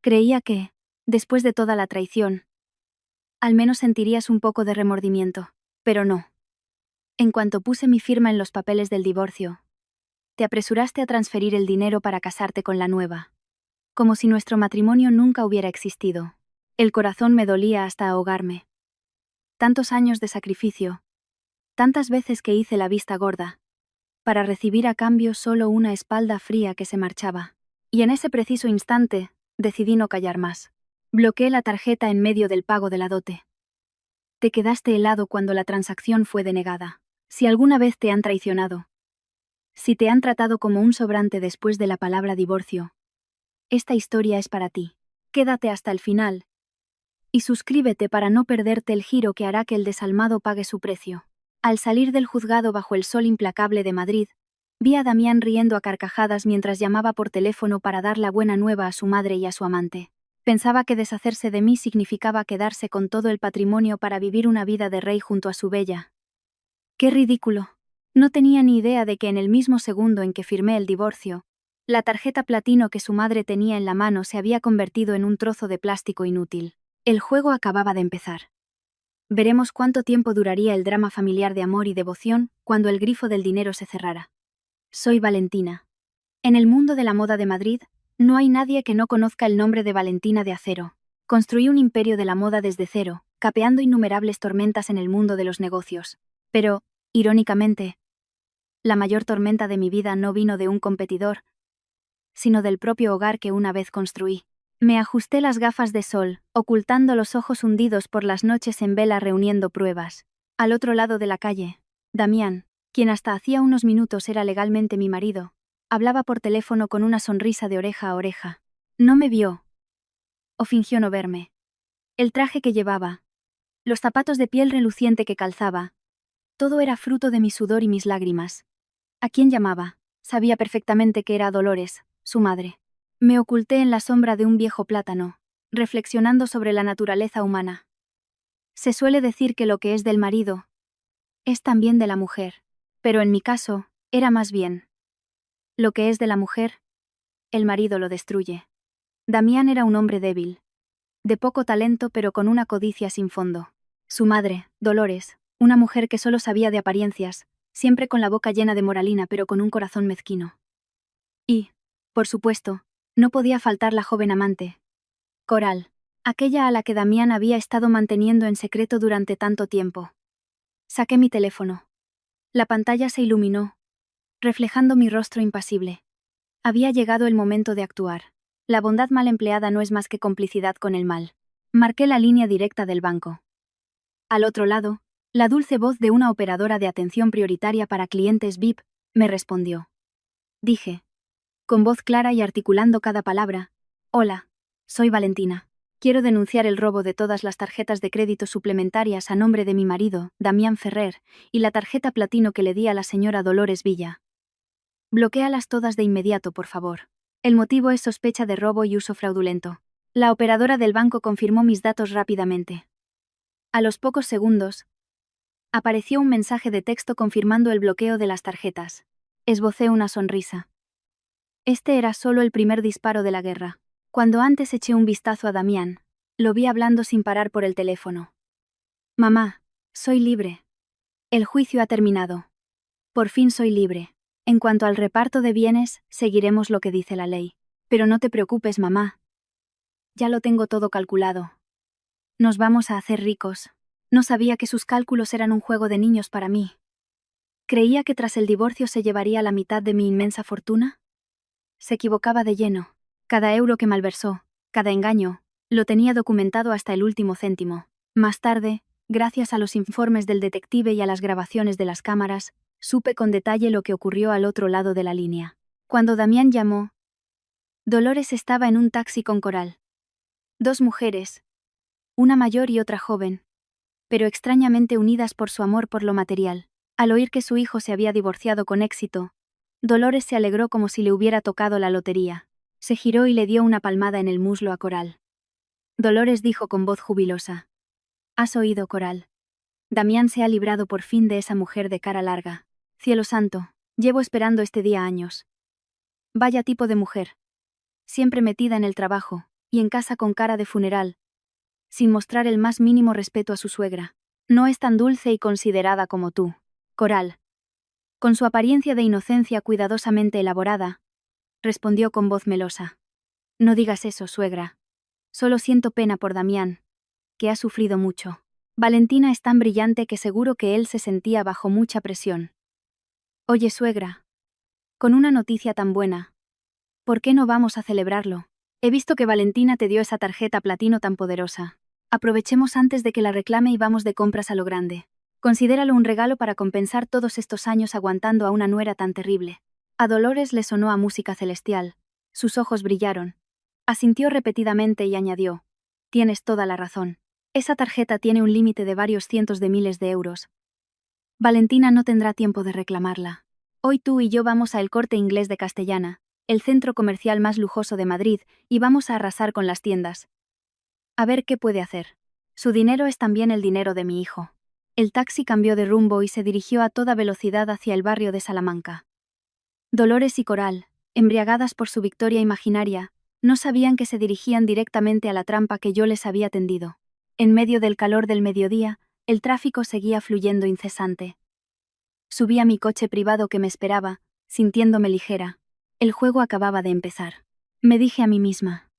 Creía que, después de toda la traición, al menos sentirías un poco de remordimiento, pero no. En cuanto puse mi firma en los papeles del divorcio, te apresuraste a transferir el dinero para casarte con la nueva. Como si nuestro matrimonio nunca hubiera existido. El corazón me dolía hasta ahogarme. Tantos años de sacrificio. Tantas veces que hice la vista gorda. Para recibir a cambio solo una espalda fría que se marchaba. Y en ese preciso instante, decidí no callar más. Bloqueé la tarjeta en medio del pago de la dote. Te quedaste helado cuando la transacción fue denegada. Si alguna vez te han traicionado. Si te han tratado como un sobrante después de la palabra divorcio. Esta historia es para ti. Quédate hasta el final. Y suscríbete para no perderte el giro que hará que el desalmado pague su precio. Al salir del juzgado bajo el sol implacable de Madrid, vi a Damián riendo a carcajadas mientras llamaba por teléfono para dar la buena nueva a su madre y a su amante. Pensaba que deshacerse de mí significaba quedarse con todo el patrimonio para vivir una vida de rey junto a su bella. ¡Qué ridículo! No tenía ni idea de que en el mismo segundo en que firmé el divorcio, la tarjeta platino que su madre tenía en la mano se había convertido en un trozo de plástico inútil. El juego acababa de empezar. Veremos cuánto tiempo duraría el drama familiar de amor y devoción cuando el grifo del dinero se cerrara. Soy Valentina. En el mundo de la moda de Madrid, no hay nadie que no conozca el nombre de Valentina de Acero. Construí un imperio de la moda desde cero, capeando innumerables tormentas en el mundo de los negocios. Pero, irónicamente, la mayor tormenta de mi vida no vino de un competidor, sino del propio hogar que una vez construí. Me ajusté las gafas de sol, ocultando los ojos hundidos por las noches en vela reuniendo pruebas. Al otro lado de la calle, Damián, quien hasta hacía unos minutos era legalmente mi marido, hablaba por teléfono con una sonrisa de oreja a oreja. No me vio. O fingió no verme. El traje que llevaba, los zapatos de piel reluciente que calzaba, todo era fruto de mi sudor y mis lágrimas. ¿A quién llamaba? Sabía perfectamente que era a Dolores, su madre. Me oculté en la sombra de un viejo plátano, reflexionando sobre la naturaleza humana. Se suele decir que lo que es del marido es también de la mujer, pero en mi caso, era más bien. Lo que es de la mujer, el marido lo destruye. Damián era un hombre débil, de poco talento pero con una codicia sin fondo. Su madre, Dolores, una mujer que solo sabía de apariencias, siempre con la boca llena de moralina pero con un corazón mezquino. Y, por supuesto, no podía faltar la joven amante, Coral, aquella a la que Damián había estado manteniendo en secreto durante tanto tiempo. Saqué mi teléfono. La pantalla se iluminó, reflejando mi rostro impasible. Había llegado el momento de actuar. La bondad mal empleada no es más que complicidad con el mal. Marqué la línea directa del banco. Al otro lado, la dulce voz de una operadora de atención prioritaria para clientes VIP me respondió. Dije, con voz clara y articulando cada palabra, «Hola, soy Valentina. Quiero denunciar el robo de todas las tarjetas de crédito suplementarias a nombre de mi marido, Damián Ferrer, y la tarjeta platino que le di a la señora Dolores Villa. Bloquéalas todas de inmediato, por favor. El motivo es sospecha de robo y uso fraudulento». La operadora del banco confirmó mis datos rápidamente. A los pocos segundos, apareció un mensaje de texto confirmando el bloqueo de las tarjetas. Esbocé una sonrisa. Este era solo el primer disparo de la guerra. Cuando antes eché un vistazo a Damián, lo vi hablando sin parar por el teléfono. «Mamá, soy libre. El juicio ha terminado. Por fin soy libre. En cuanto al reparto de bienes, seguiremos lo que dice la ley. Pero no te preocupes, mamá. Ya lo tengo todo calculado. Nos vamos a hacer ricos». No sabía que sus cálculos eran un juego de niños para mí. ¿Creía que tras el divorcio se llevaría la mitad de mi inmensa fortuna? Se equivocaba de lleno. Cada euro que malversó, cada engaño, lo tenía documentado hasta el último céntimo. Más tarde, gracias a los informes del detective y a las grabaciones de las cámaras, supe con detalle lo que ocurrió al otro lado de la línea. Cuando Damián llamó, Dolores estaba en un taxi con Coral. Dos mujeres, una mayor y otra joven, pero extrañamente unidas por su amor por lo material. Al oír que su hijo se había divorciado con éxito, Dolores se alegró como si le hubiera tocado la lotería. Se giró y le dio una palmada en el muslo a Coral. Dolores dijo con voz jubilosa. «¿Has oído, Coral? Damián se ha librado por fin de esa mujer de cara larga. Cielo santo, llevo esperando este día años. Vaya tipo de mujer. Siempre metida en el trabajo, y en casa con cara de funeral, sin mostrar el más mínimo respeto a su suegra. No es tan dulce y considerada como tú, Coral. Con su apariencia de inocencia cuidadosamente elaborada, respondió con voz melosa. No digas eso, suegra. Solo siento pena por Damián, que ha sufrido mucho. Valentina es tan brillante que seguro que él se sentía bajo mucha presión. Oye, suegra, con una noticia tan buena, ¿por qué no vamos a celebrarlo? He visto que Valentina te dio esa tarjeta platino tan poderosa. Aprovechemos antes de que la reclame y vamos de compras a lo grande. Considéralo un regalo para compensar todos estos años aguantando a una nuera tan terrible. A Dolores le sonó a música celestial. Sus ojos brillaron. Asintió repetidamente y añadió: Tienes toda la razón. Esa tarjeta tiene un límite de varios cientos de miles de euros. Valentina no tendrá tiempo de reclamarla. Hoy tú y yo vamos a El Corte Inglés de Castellana, el centro comercial más lujoso de Madrid, y vamos a arrasar con las tiendas. A ver qué puede hacer. Su dinero es también el dinero de mi hijo. El taxi cambió de rumbo y se dirigió a toda velocidad hacia el barrio de Salamanca. Dolores y Coral, embriagadas por su victoria imaginaria, no sabían que se dirigían directamente a la trampa que yo les había tendido. En medio del calor del mediodía, el tráfico seguía fluyendo incesante. Subí a mi coche privado que me esperaba, sintiéndome ligera. El juego acababa de empezar. Me dije a mí misma: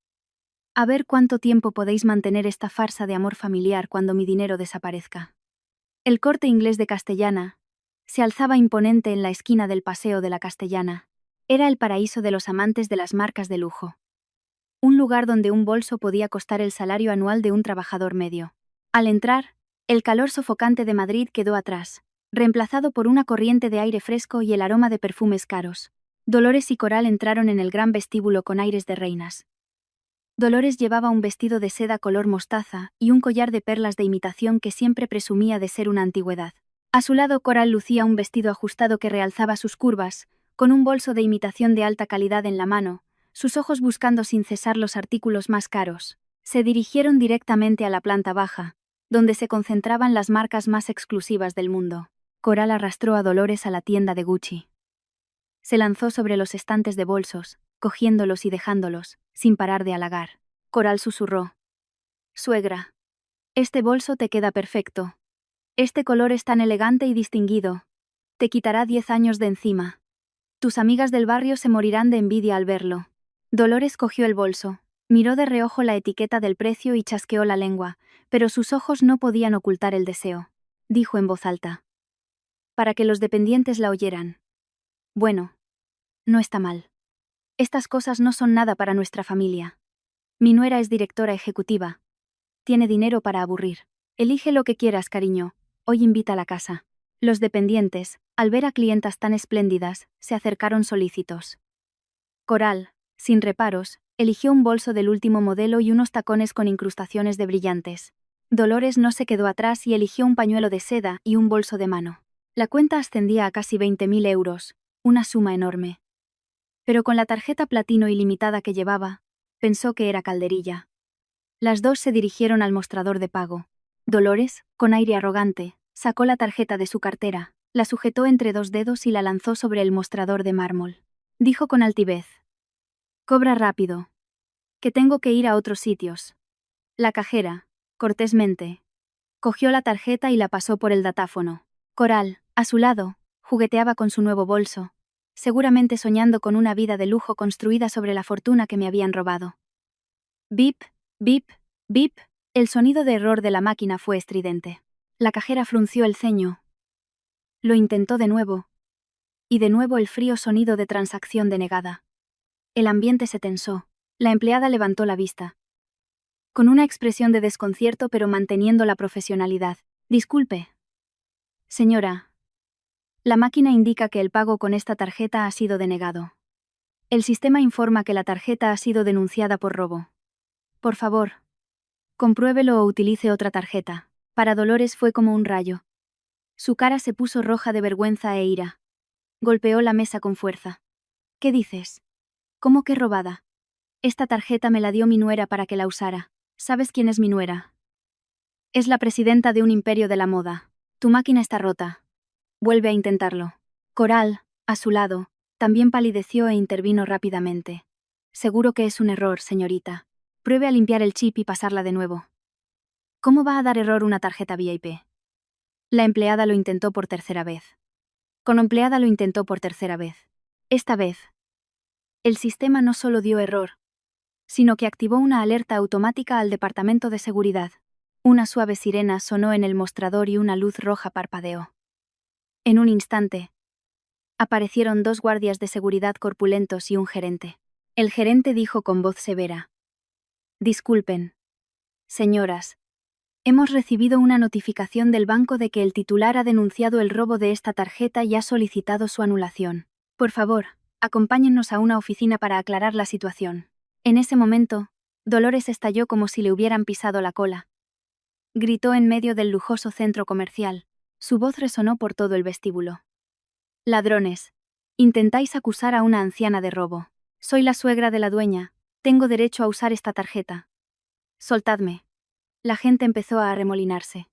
a ver cuánto tiempo podéis mantener esta farsa de amor familiar cuando mi dinero desaparezca. El Corte Inglés de Castellana se alzaba imponente en la esquina del Paseo de la Castellana. Era el paraíso de los amantes de las marcas de lujo. Un lugar donde un bolso podía costar el salario anual de un trabajador medio. Al entrar, el calor sofocante de Madrid quedó atrás, reemplazado por una corriente de aire fresco y el aroma de perfumes caros. Dolores y Coral entraron en el gran vestíbulo con aires de reinas. Dolores llevaba un vestido de seda color mostaza y un collar de perlas de imitación que siempre presumía de ser una antigüedad. A su lado Coral lucía un vestido ajustado que realzaba sus curvas, con un bolso de imitación de alta calidad en la mano, sus ojos buscando sin cesar los artículos más caros. Se dirigieron directamente a la planta baja, donde se concentraban las marcas más exclusivas del mundo. Coral arrastró a Dolores a la tienda de Gucci. Se lanzó sobre los estantes de bolsos, cogiéndolos y dejándolos, sin parar de halagar. Coral susurró: Suegra, este bolso te queda perfecto. Este color es tan elegante y distinguido. Te quitará 10 años de encima. Tus amigas del barrio se morirán de envidia al verlo. Dolores cogió el bolso, miró de reojo la etiqueta del precio y chasqueó la lengua, pero sus ojos no podían ocultar el deseo. Dijo en voz alta, para que los dependientes la oyeran: Bueno, no está mal. Estas cosas no son nada para nuestra familia. Mi nuera es directora ejecutiva. Tiene dinero para aburrir. Elige lo que quieras, cariño. Hoy invita a la casa. Los dependientes, al ver a clientas tan espléndidas, se acercaron solícitos. Coral, sin reparos, eligió un bolso del último modelo y unos tacones con incrustaciones de brillantes. Dolores no se quedó atrás y eligió un pañuelo de seda y un bolso de mano. La cuenta ascendía a casi 20.000 euros, una suma enorme. Pero con la tarjeta platino ilimitada que llevaba, pensó que era calderilla. Las dos se dirigieron al mostrador de pago. Dolores, con aire arrogante, sacó la tarjeta de su cartera, la sujetó entre dos dedos y la lanzó sobre el mostrador de mármol. Dijo con altivez: Cobra rápido. Que tengo que ir a otros sitios. La cajera, cortésmente, cogió la tarjeta y la pasó por el datáfono. Coral, a su lado, jugueteaba con su nuevo bolso, seguramente soñando con una vida de lujo construida sobre la fortuna que me habían robado. Bip, bip, bip. El sonido de error de la máquina fue estridente. La cajera frunció el ceño. Lo intentó de nuevo. Y de nuevo el frío sonido de transacción denegada. El ambiente se tensó. La empleada levantó la vista, con una expresión de desconcierto pero manteniendo la profesionalidad. Disculpe. Señora. La máquina indica que el pago con esta tarjeta ha sido denegado. El sistema informa que la tarjeta ha sido denunciada por robo. Por favor, compruébelo o utilice otra tarjeta. Para Dolores fue como un rayo. Su cara se puso roja de vergüenza e ira. Golpeó la mesa con fuerza. ¿Qué dices? ¿Cómo que robada? Esta tarjeta me la dio mi nuera para que la usara. ¿Sabes quién es mi nuera? Es la presidenta de un imperio de la moda. Tu máquina está rota. Vuelve a intentarlo. Coral, a su lado, también palideció e intervino rápidamente. Seguro que es un error, señorita. Pruebe a limpiar el chip y pasarla de nuevo. ¿Cómo va a dar error una tarjeta VIP? La empleada lo intentó por tercera vez. Con empleada lo intentó por tercera vez. Esta vez, el sistema no solo dio error, sino que activó una alerta automática al departamento de seguridad. Una suave sirena sonó en el mostrador y una luz roja parpadeó. En un instante, aparecieron 2 guardias de seguridad corpulentos y un gerente. El gerente dijo con voz severa: «Disculpen, señoras. Hemos recibido una notificación del banco de que el titular ha denunciado el robo de esta tarjeta y ha solicitado su anulación. Por favor, acompáñennos a una oficina para aclarar la situación». En ese momento, Dolores estalló como si le hubieran pisado la cola. Gritó en medio del lujoso centro comercial. Su voz resonó por todo el vestíbulo. «Ladrones. Intentáis acusar a una anciana de robo. Soy la suegra de la dueña. Tengo derecho a usar esta tarjeta. Soltadme». La gente empezó a arremolinarse.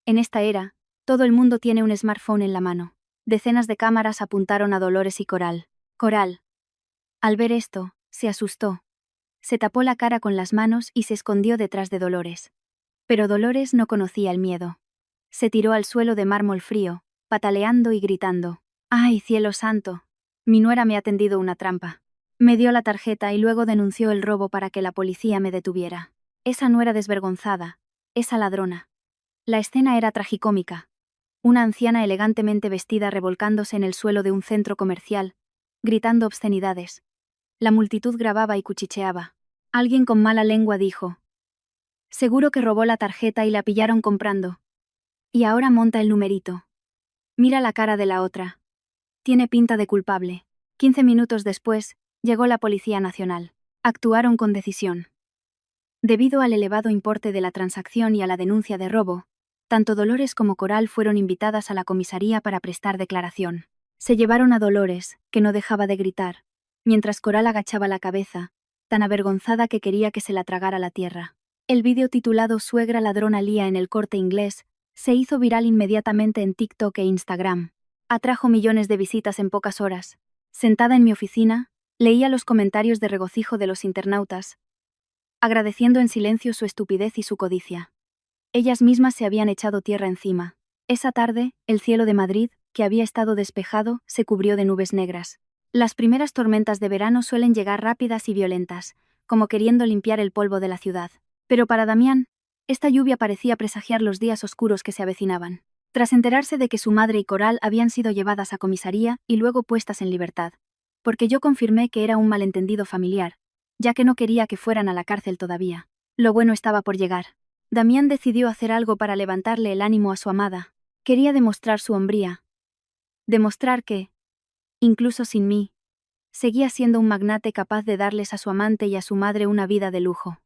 En esta era, todo el mundo tiene un smartphone en la mano. Decenas de cámaras apuntaron a Dolores y Coral. Coral, al ver esto, se asustó. Se tapó la cara con las manos y se escondió detrás de Dolores. Pero Dolores no conocía el miedo. Se tiró al suelo de mármol frío, pataleando y gritando: «¡Ay, cielo santo! Mi nuera me ha tendido una trampa». Me dio la tarjeta y luego denunció el robo para que la policía me detuviera. Esa nuera desvergonzada, esa ladrona. La escena era tragicómica. Una anciana elegantemente vestida revolcándose en el suelo de un centro comercial, gritando obscenidades. La multitud grababa y cuchicheaba. Alguien con mala lengua dijo: «Seguro que robó la tarjeta y la pillaron comprando. Y ahora monta el numerito. Mira la cara de la otra. Tiene pinta de culpable». 15 minutos después, llegó la Policía Nacional. Actuaron con decisión. Debido al elevado importe de la transacción y a la denuncia de robo, tanto Dolores como Coral fueron invitadas a la comisaría para prestar declaración. Se llevaron a Dolores, que no dejaba de gritar, mientras Coral agachaba la cabeza, tan avergonzada que quería que se la tragara la tierra. El vídeo titulado «Suegra ladrona lía en el Corte Inglés» se hizo viral inmediatamente en TikTok e Instagram. Atrajo millones de visitas en pocas horas. Sentada en mi oficina, leía los comentarios de regocijo de los internautas, agradeciendo en silencio su estupidez y su codicia. Ellas mismas se habían echado tierra encima. Esa tarde, el cielo de Madrid, que había estado despejado, se cubrió de nubes negras. Las primeras tormentas de verano suelen llegar rápidas y violentas, como queriendo limpiar el polvo de la ciudad. Pero para Damián, esta lluvia parecía presagiar los días oscuros que se avecinaban. Tras enterarse de que su madre y Coral habían sido llevadas a comisaría y luego puestas en libertad, porque yo confirmé que era un malentendido familiar, ya que no quería que fueran a la cárcel todavía. Lo bueno estaba por llegar. Damián decidió hacer algo para levantarle el ánimo a su amada. Quería demostrar su hombría. Demostrar que, incluso sin mí, seguía siendo un magnate capaz de darles a su amante y a su madre una vida de lujo.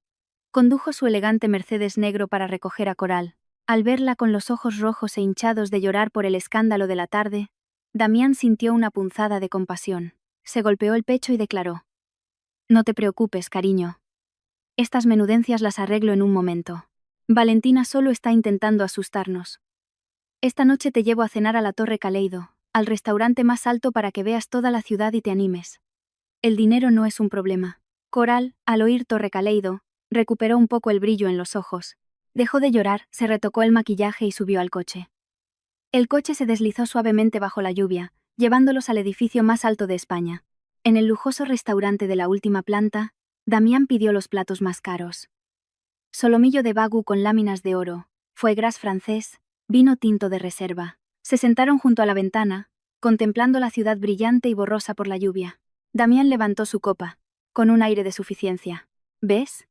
Condujo su elegante Mercedes negro para recoger a Coral. Al verla con los ojos rojos e hinchados de llorar por el escándalo de la tarde, Damián sintió una punzada de compasión. Se golpeó el pecho y declaró: «No te preocupes, cariño. Estas menudencias las arreglo en un momento. Valentina solo está intentando asustarnos. Esta noche te llevo a cenar a la Torre Caleido, al restaurante más alto para que veas toda la ciudad y te animes. El dinero no es un problema». Coral, al oír Torre Caleido, recuperó un poco el brillo en los ojos. Dejó de llorar, se retocó el maquillaje y subió al coche. El coche se deslizó suavemente bajo la lluvia, llevándolos al edificio más alto de España. En el lujoso restaurante de la última planta, Damián pidió los platos más caros. Solomillo de bagú con láminas de oro, foie gras francés, vino tinto de reserva. Se sentaron junto a la ventana, contemplando la ciudad brillante y borrosa por la lluvia. Damián levantó su copa, con un aire de suficiencia. «¿Ves?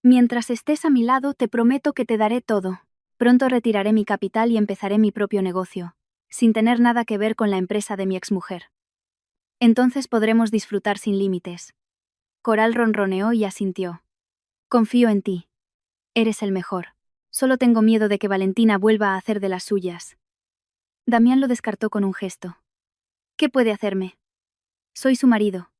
Mientras estés a mi lado te prometo que te daré todo. Pronto retiraré mi capital y empezaré mi propio negocio, sin tener nada que ver con la empresa de mi exmujer. Entonces podremos disfrutar sin límites». Coral ronroneó y asintió. «Confío en ti. Eres el mejor. Solo tengo miedo de que Valentina vuelva a hacer de las suyas». Damián lo descartó con un gesto. «¿Qué puede hacerme? Soy su marido.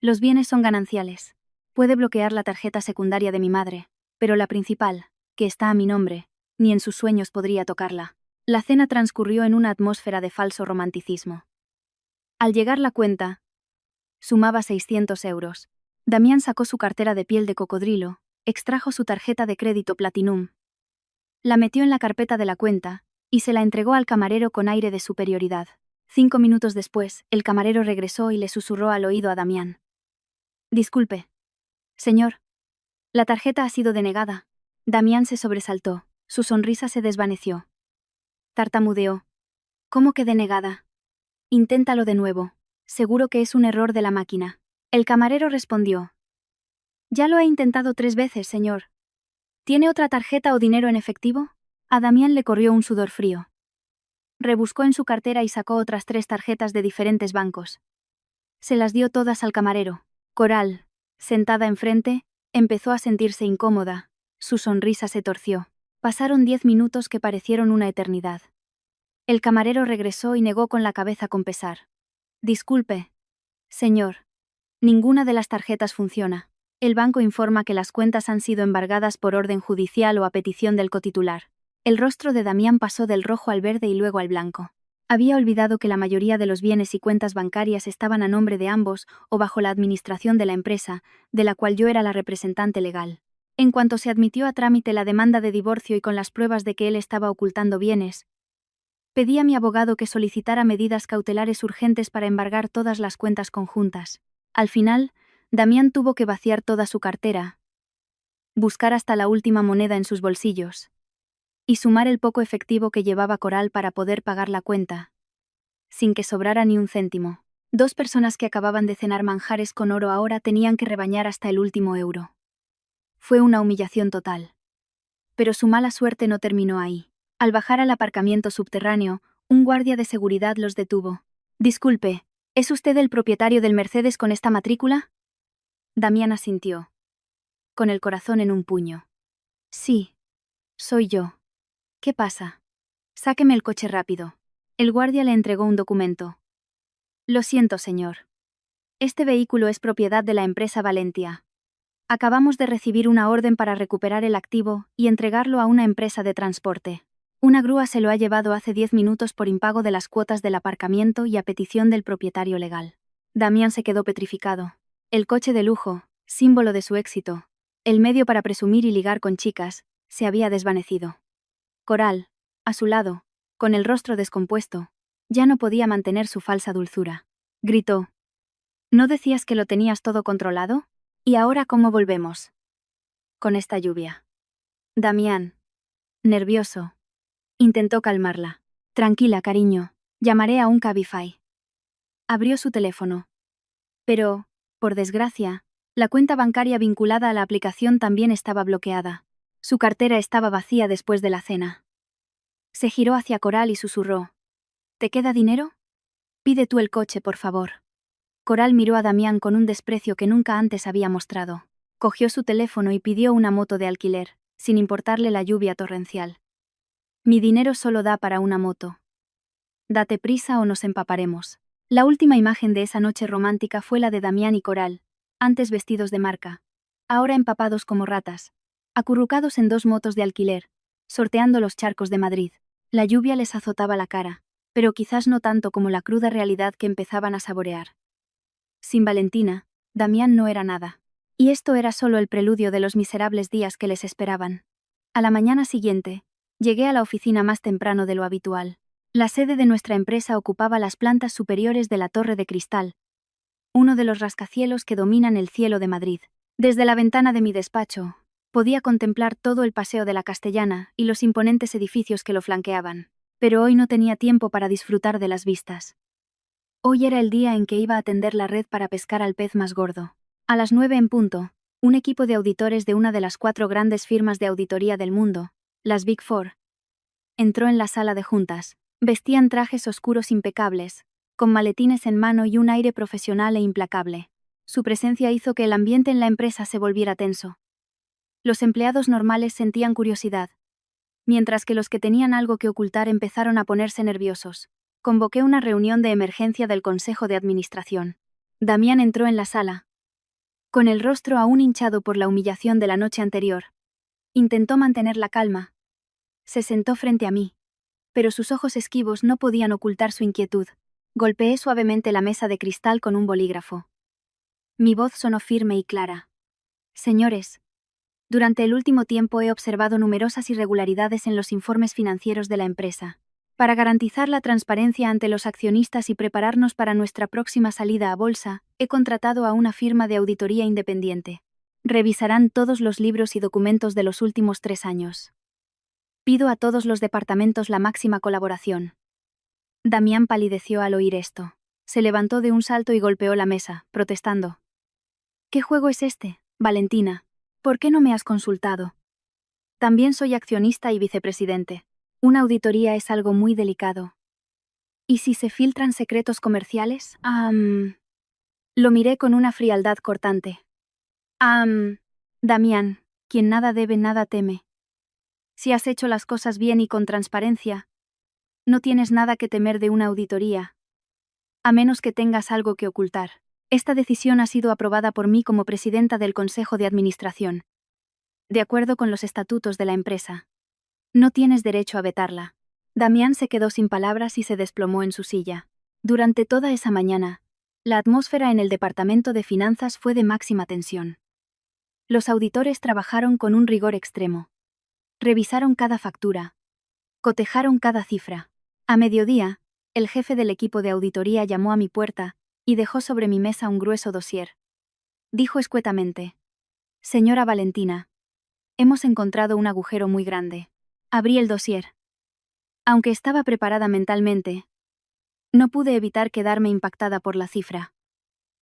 Los bienes son gananciales. Puede bloquear la tarjeta secundaria de mi madre, pero la principal, que está a mi nombre, ni en sus sueños podría tocarla». La cena transcurrió en una atmósfera de falso romanticismo. Al llegar la cuenta, sumaba 600 euros. Damián sacó su cartera de piel de cocodrilo, extrajo su tarjeta de crédito Platinum. La metió en la carpeta de la cuenta, y se la entregó al camarero con aire de superioridad. 5 minutos después, el camarero regresó y le susurró al oído a Damián. Disculpe. Señor. La tarjeta ha sido denegada. Damián se sobresaltó, su sonrisa se desvaneció. Tartamudeó. ¿Cómo que denegada? Inténtalo de nuevo. Seguro que es un error de la máquina. El camarero respondió. Ya lo he intentado 3 veces, señor. ¿Tiene otra tarjeta o dinero en efectivo? A Damián le corrió un sudor frío. Rebuscó en su cartera y sacó otras 3 tarjetas de diferentes bancos. Se las dio todas al camarero. Coral, sentada enfrente, empezó a sentirse incómoda. Su sonrisa se torció. Pasaron 10 minutos que parecieron una eternidad. El camarero regresó y negó con la cabeza con pesar. Disculpe. Señor. Ninguna de las tarjetas funciona. El banco informa que las cuentas han sido embargadas por orden judicial o a petición del cotitular. El rostro de Damián pasó del rojo al verde y luego al blanco. Había olvidado que la mayoría de los bienes y cuentas bancarias estaban a nombre de ambos o bajo la administración de la empresa, de la cual yo era la representante legal. En cuanto se admitió a trámite la demanda de divorcio y con las pruebas de que él estaba ocultando bienes, pedí a mi abogado que solicitara medidas cautelares urgentes para embargar todas las cuentas conjuntas. Al final, Damián tuvo que vaciar toda su cartera, buscar hasta la última moneda en sus bolsillos y sumar el poco efectivo que llevaba Coral para poder pagar la cuenta, sin que sobrara ni un céntimo. 2 personas que acababan de cenar manjares con oro ahora tenían que rebañar hasta el último euro. Fue una humillación total. Pero su mala suerte no terminó ahí. Al bajar al aparcamiento subterráneo, un guardia de seguridad los detuvo. Disculpe, ¿es usted el propietario del Mercedes con esta matrícula? Damián asintió, con el corazón en un puño. Sí, soy yo. ¿Qué pasa? Sáqueme el coche rápido. El guardia le entregó un documento. Lo siento, señor. Este vehículo es propiedad de la empresa Valentia. Acabamos de recibir una orden para recuperar el activo y entregarlo a una empresa de transporte. Una grúa se lo ha llevado hace 10 minutos por impago de las cuotas del aparcamiento y a petición del propietario legal. Damián se quedó petrificado. El coche de lujo, símbolo de su éxito, el medio para presumir y ligar con chicas, se había desvanecido. Coral, a su lado, con el rostro descompuesto, ya no podía mantener su falsa dulzura. Gritó. ¿No decías que lo tenías todo controlado? ¿Y ahora cómo volvemos? Con esta lluvia. Damián, nervioso, intentó calmarla. Tranquila, cariño, llamaré a un Cabify. Abrió su teléfono. Pero, por desgracia, la cuenta bancaria vinculada a la aplicación también estaba bloqueada. Su cartera estaba vacía después de la cena. Se giró hacia Coral y susurró. ¿Te queda dinero? Pide tú el coche, por favor. Coral miró a Damián con un desprecio que nunca antes había mostrado. Cogió su teléfono y pidió una moto de alquiler, sin importarle la lluvia torrencial. Mi dinero solo da para una moto. Date prisa o nos empaparemos. La última imagen de esa noche romántica fue la de Damián y Coral, antes vestidos de marca, ahora empapados como ratas, acurrucados en 2 motos de alquiler, sorteando los charcos de Madrid. La lluvia les azotaba la cara, pero quizás no tanto como la cruda realidad que empezaban a saborear. Sin Valentina, Damián no era nada. Y esto era solo el preludio de los miserables días que les esperaban. A la mañana siguiente, llegué a la oficina más temprano de lo habitual. La sede de nuestra empresa ocupaba las plantas superiores de la Torre de Cristal, uno de los rascacielos que dominan el cielo de Madrid. Desde la ventana de mi despacho, podía contemplar todo el Paseo de la Castellana y los imponentes edificios que lo flanqueaban. Pero hoy no tenía tiempo para disfrutar de las vistas. Hoy era el día en que iba a tender la red para pescar al pez más gordo. A las 9 en punto, un equipo de auditores de una de las 4 grandes firmas de auditoría del mundo, las Big Four, entró en la sala de juntas. Vestían trajes oscuros impecables, con maletines en mano y un aire profesional e implacable. Su presencia hizo que el ambiente en la empresa se volviera tenso. Los empleados normales sentían curiosidad, mientras que los que tenían algo que ocultar empezaron a ponerse nerviosos. Convoqué una reunión de emergencia del Consejo de Administración. Damián entró en la sala, con el rostro aún hinchado por la humillación de la noche anterior. Intentó mantener la calma. Se sentó frente a mí, pero sus ojos esquivos no podían ocultar su inquietud. Golpeé suavemente la mesa de cristal con un bolígrafo. Mi voz sonó firme y clara. Señores, durante el último tiempo he observado numerosas irregularidades en los informes financieros de la empresa. Para garantizar la transparencia ante los accionistas y prepararnos para nuestra próxima salida a bolsa, he contratado a una firma de auditoría independiente. Revisarán todos los libros y documentos de los últimos 3 años. Pido a todos los departamentos la máxima colaboración. Damián palideció al oír esto. Se levantó de un salto y golpeó la mesa, protestando. ¿Qué juego es este, Valentina? ¿Por qué no me has consultado? También soy accionista y vicepresidente. Una auditoría es algo muy delicado. ¿Y si se filtran secretos comerciales? Lo miré con una frialdad cortante. Damián, quien nada debe, nada teme. Si has hecho las cosas bien y con transparencia, no tienes nada que temer de una auditoría, a menos que tengas algo que ocultar. Esta decisión ha sido aprobada por mí como presidenta del Consejo de Administración, de acuerdo con los estatutos de la empresa. No tienes derecho a vetarla. Damián se quedó sin palabras y se desplomó en su silla. Durante toda esa mañana, la atmósfera en el departamento de finanzas fue de máxima tensión. Los auditores trabajaron con un rigor extremo. Revisaron cada factura. Cotejaron cada cifra. A mediodía, el jefe del equipo de auditoría llamó a mi puerta y dejó sobre mi mesa un grueso dossier. Dijo escuetamente: Señora Valentina, hemos encontrado un agujero muy grande. Abrí el dossier. Aunque estaba preparada mentalmente, no pude evitar quedarme impactada por la cifra.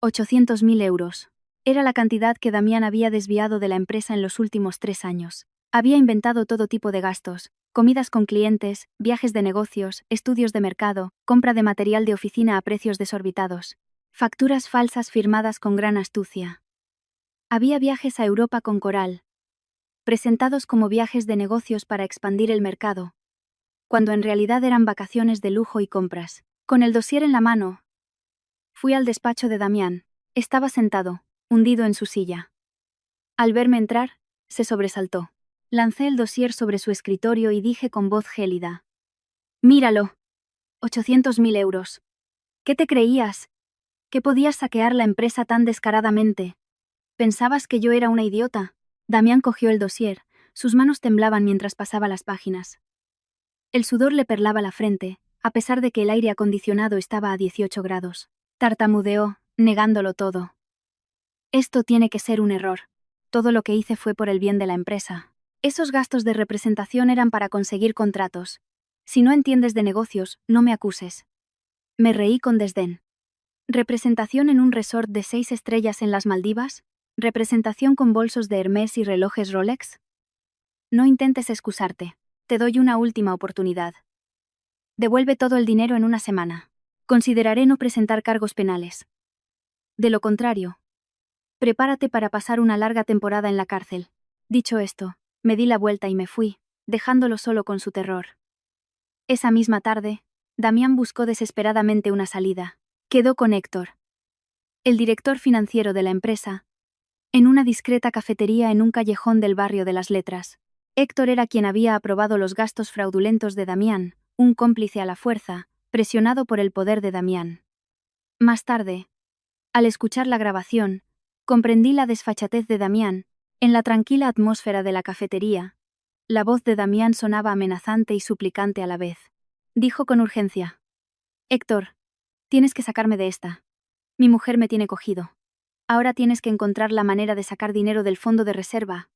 800.000 euros. Era la cantidad que Damián había desviado de la empresa en los últimos 3 años. Había inventado todo tipo de gastos: comidas con clientes, viajes de negocios, estudios de mercado, compra de material de oficina a precios desorbitados, facturas falsas firmadas con gran astucia. Había viajes a Europa con Coral, presentados como viajes de negocios para expandir el mercado, cuando en realidad eran vacaciones de lujo y compras. Con el dossier en la mano, fui al despacho de Damián. Estaba sentado, hundido en su silla. Al verme entrar, se sobresaltó. Lancé el dossier sobre su escritorio y dije con voz gélida: Míralo. 800.000 euros. ¿Qué te creías? ¿Que podías saquear la empresa tan descaradamente? ¿Pensabas que yo era una idiota? Damián cogió el dossier. Sus manos temblaban mientras pasaba las páginas. El sudor le perlaba la frente, a pesar de que el aire acondicionado estaba a 18 grados. Tartamudeó, negándolo todo. Esto tiene que ser un error. Todo lo que hice fue por el bien de la empresa. Esos gastos de representación eran para conseguir contratos. Si no entiendes de negocios, no me acuses. Me reí con desdén. ¿Representación en un resort de 6 estrellas en las Maldivas? ¿Representación con bolsos de Hermès y relojes Rolex? No intentes excusarte. Te doy una última oportunidad. Devuelve todo el dinero en una semana. Consideraré no presentar cargos penales. De lo contrario, prepárate para pasar una larga temporada en la cárcel. Dicho esto, me di la vuelta y me fui, dejándolo solo con su terror. Esa misma tarde, Damián buscó desesperadamente una salida. Quedó con Héctor, el director financiero de la empresa, en una discreta cafetería en un callejón del barrio de las Letras. Héctor era quien había aprobado los gastos fraudulentos de Damián, un cómplice a la fuerza, presionado por el poder de Damián. Más tarde, al escuchar la grabación, comprendí la desfachatez de Damián. En la tranquila atmósfera de la cafetería, la voz de Damián sonaba amenazante y suplicante a la vez. Dijo con urgencia: Héctor, tienes que sacarme de esta. Mi mujer me tiene cogido. Ahora tienes que encontrar la manera de sacar dinero del fondo de reserva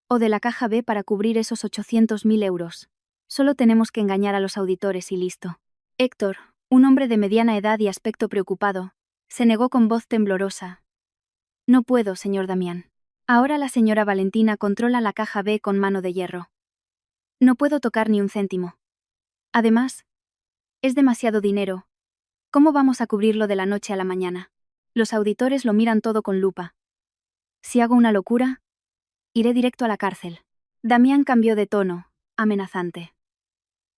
o de la caja B para cubrir esos 800.000 euros. Solo tenemos que engañar a los auditores y listo. Héctor, un hombre de mediana edad y aspecto preocupado, se negó con voz temblorosa. No puedo, señor Damián. Ahora la señora Valentina controla la caja B con mano de hierro. No puedo tocar ni un céntimo. Además, es demasiado dinero. ¿Cómo vamos a cubrirlo de la noche a la mañana? Los auditores lo miran todo con lupa. Si hago una locura, iré directo a la cárcel. Damián cambió de tono, amenazante.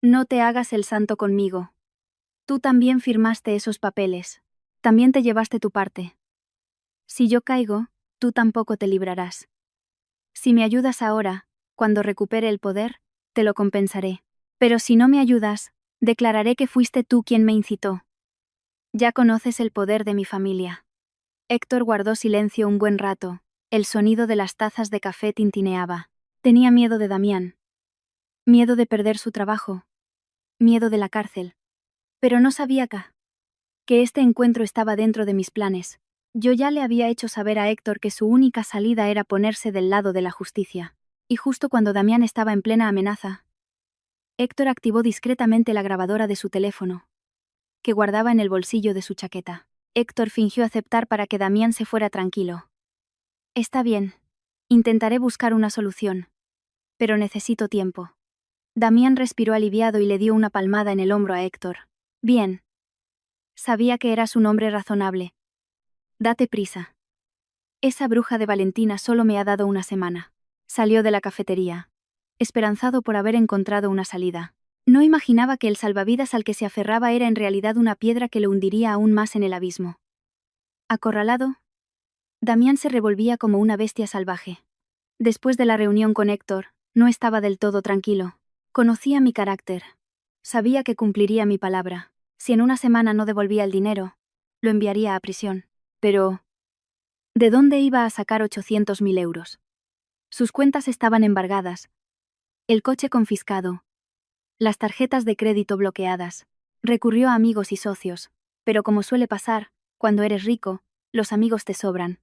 No te hagas el santo conmigo. Tú también firmaste esos papeles. También te llevaste tu parte. Si yo caigo, tú tampoco te librarás. Si me ayudas ahora, cuando recupere el poder, te lo compensaré. Pero si no me ayudas, declararé que fuiste tú quien me incitó. Ya conoces el poder de mi familia. Héctor guardó silencio un buen rato. El sonido de las tazas de café tintineaba. Tenía miedo de Damián. Miedo de perder su trabajo. Miedo de la cárcel. Pero no sabía que este encuentro estaba dentro de mis planes. Yo ya le había hecho saber a Héctor que su única salida era ponerse del lado de la justicia. Y justo cuando Damián estaba en plena amenaza, Héctor activó discretamente la grabadora de su teléfono, que guardaba en el bolsillo de su chaqueta. Héctor fingió aceptar para que Damián se fuera tranquilo. Está bien. Intentaré buscar una solución. Pero necesito tiempo. Damián respiró aliviado y le dio una palmada en el hombro a Héctor. Bien. Sabía que eras un hombre razonable. Date prisa. Esa bruja de Valentina solo me ha dado una semana. Salió de la cafetería, esperanzado por haber encontrado una salida. No imaginaba que el salvavidas al que se aferraba era en realidad una piedra que lo hundiría aún más en el abismo. Acorralado, Damián se revolvía como una bestia salvaje. Después de la reunión con Héctor, no estaba del todo tranquilo. Conocía mi carácter. Sabía que cumpliría mi palabra. Si en una semana no devolvía el dinero, lo enviaría a prisión. Pero ¿de dónde iba a sacar 800.000 euros? Sus cuentas estaban embargadas, el coche confiscado, las tarjetas de crédito bloqueadas. Recurrió a amigos y socios, pero como suele pasar, cuando eres rico, los amigos te sobran.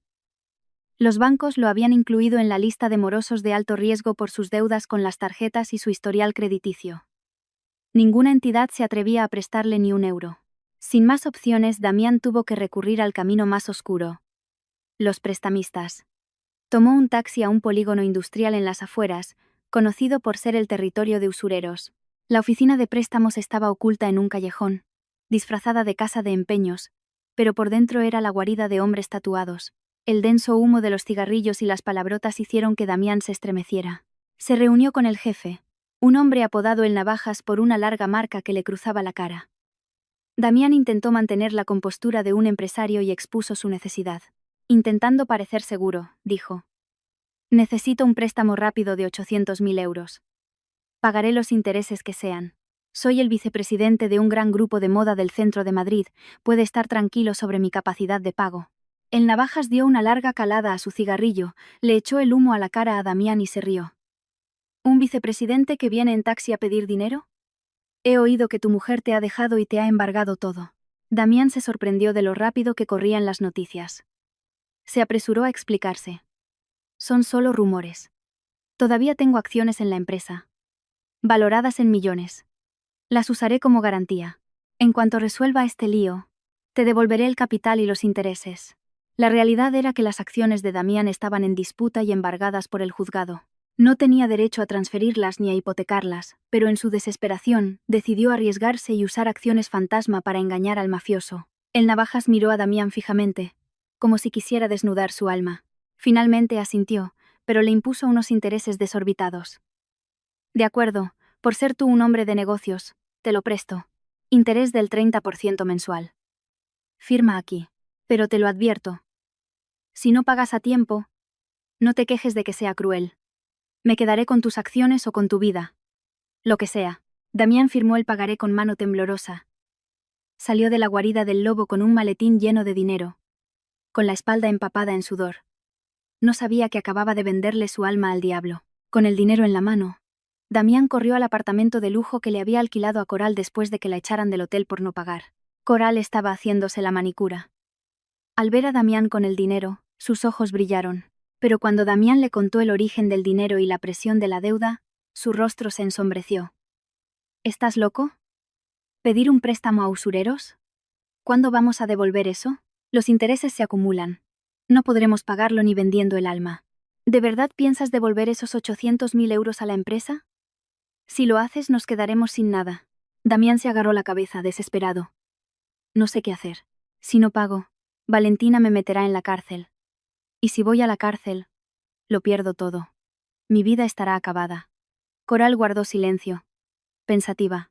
Los bancos lo habían incluido en la lista de morosos de alto riesgo por sus deudas con las tarjetas y su historial crediticio. Ninguna entidad se atrevía a prestarle ni un euro. Sin más opciones, Damián tuvo que recurrir al camino más oscuro: los prestamistas. Tomó un taxi a un polígono industrial en las afueras, conocido por ser el territorio de usureros. La oficina de préstamos estaba oculta en un callejón, disfrazada de casa de empeños, pero por dentro era la guarida de hombres tatuados. El denso humo de los cigarrillos y las palabrotas hicieron que Damián se estremeciera. Se reunió con el jefe, un hombre apodado el Navajas por una larga marca que le cruzaba la cara. Damián intentó mantener la compostura de un empresario y expuso su necesidad. Intentando parecer seguro, dijo: necesito un préstamo rápido de 800.000 euros. Pagaré los intereses que sean. Soy el vicepresidente de un gran grupo de moda del centro de Madrid, puede estar tranquilo sobre mi capacidad de pago. El Navajas dio una larga calada a su cigarrillo, le echó el humo a la cara a Damián y se rió. ¿Un vicepresidente que viene en taxi a pedir dinero? He oído que tu mujer te ha dejado y te ha embargado todo. Damián se sorprendió de lo rápido que corrían las noticias. Se apresuró a explicarse. Son solo rumores. Todavía tengo acciones en la empresa, valoradas en millones. Las usaré como garantía. En cuanto resuelva este lío, te devolveré el capital y los intereses. La realidad era que las acciones de Damián estaban en disputa y embargadas por el juzgado. No tenía derecho a transferirlas ni a hipotecarlas, pero en su desesperación, decidió arriesgarse y usar acciones fantasma para engañar al mafioso. El Navajas miró a Damián fijamente, como si quisiera desnudar su alma. Finalmente asintió, pero le impuso unos intereses desorbitados. De acuerdo, por ser tú un hombre de negocios, te lo presto. Interés del 30% mensual. Firma aquí. Pero te lo advierto. Si no pagas a tiempo, no te quejes de que sea cruel. Me quedaré con tus acciones o con tu vida. Lo que sea. Damián firmó el pagaré con mano temblorosa. Salió de la guarida del lobo con un maletín lleno de dinero, con la espalda empapada en sudor. No sabía que acababa de venderle su alma al diablo. Con el dinero en la mano, Damián corrió al apartamento de lujo que le había alquilado a Coral después de que la echaran del hotel por no pagar. Coral estaba haciéndose la manicura. Al ver a Damián con el dinero, sus ojos brillaron. Pero cuando Damián le contó el origen del dinero y la presión de la deuda, su rostro se ensombreció. ¿Estás loco? ¿Pedir un préstamo a usureros? ¿Cuándo vamos a devolver eso? Los intereses se acumulan. No podremos pagarlo ni vendiendo el alma. ¿De verdad piensas devolver esos 800.000 euros a la empresa? Si lo haces, nos quedaremos sin nada. Damián se agarró la cabeza, desesperado. No sé qué hacer. Si no pago, Valentina me meterá en la cárcel. Y si voy a la cárcel, lo pierdo todo. Mi vida estará acabada. Coral guardó silencio, pensativa.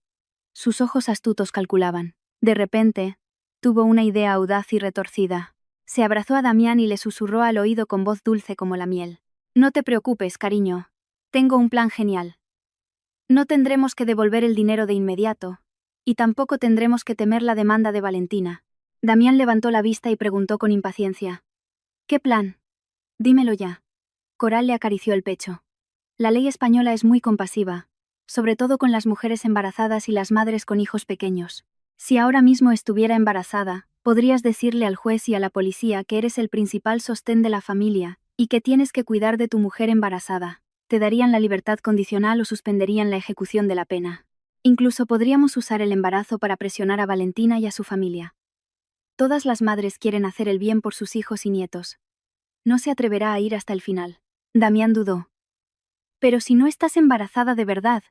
Sus ojos astutos calculaban. De repente, tuvo una idea audaz y retorcida. Se abrazó a Damián y le susurró al oído con voz dulce como la miel. No te preocupes, cariño. Tengo un plan genial. No tendremos que devolver el dinero de inmediato, y tampoco tendremos que temer la demanda de Valentina. Damián levantó la vista y preguntó con impaciencia: ¿Qué plan? Dímelo ya. Coral le acarició el pecho. La ley española es muy compasiva, sobre todo con las mujeres embarazadas y las madres con hijos pequeños. Si ahora mismo estuviera embarazada, podrías decirle al juez y a la policía que eres el principal sostén de la familia y que tienes que cuidar de tu mujer embarazada. Te darían la libertad condicional o suspenderían la ejecución de la pena. Incluso podríamos usar el embarazo para presionar a Valentina y a su familia. Todas las madres quieren hacer el bien por sus hijos y nietos. No se atreverá a ir hasta el final. Damián dudó. Pero si no estás embarazada de verdad.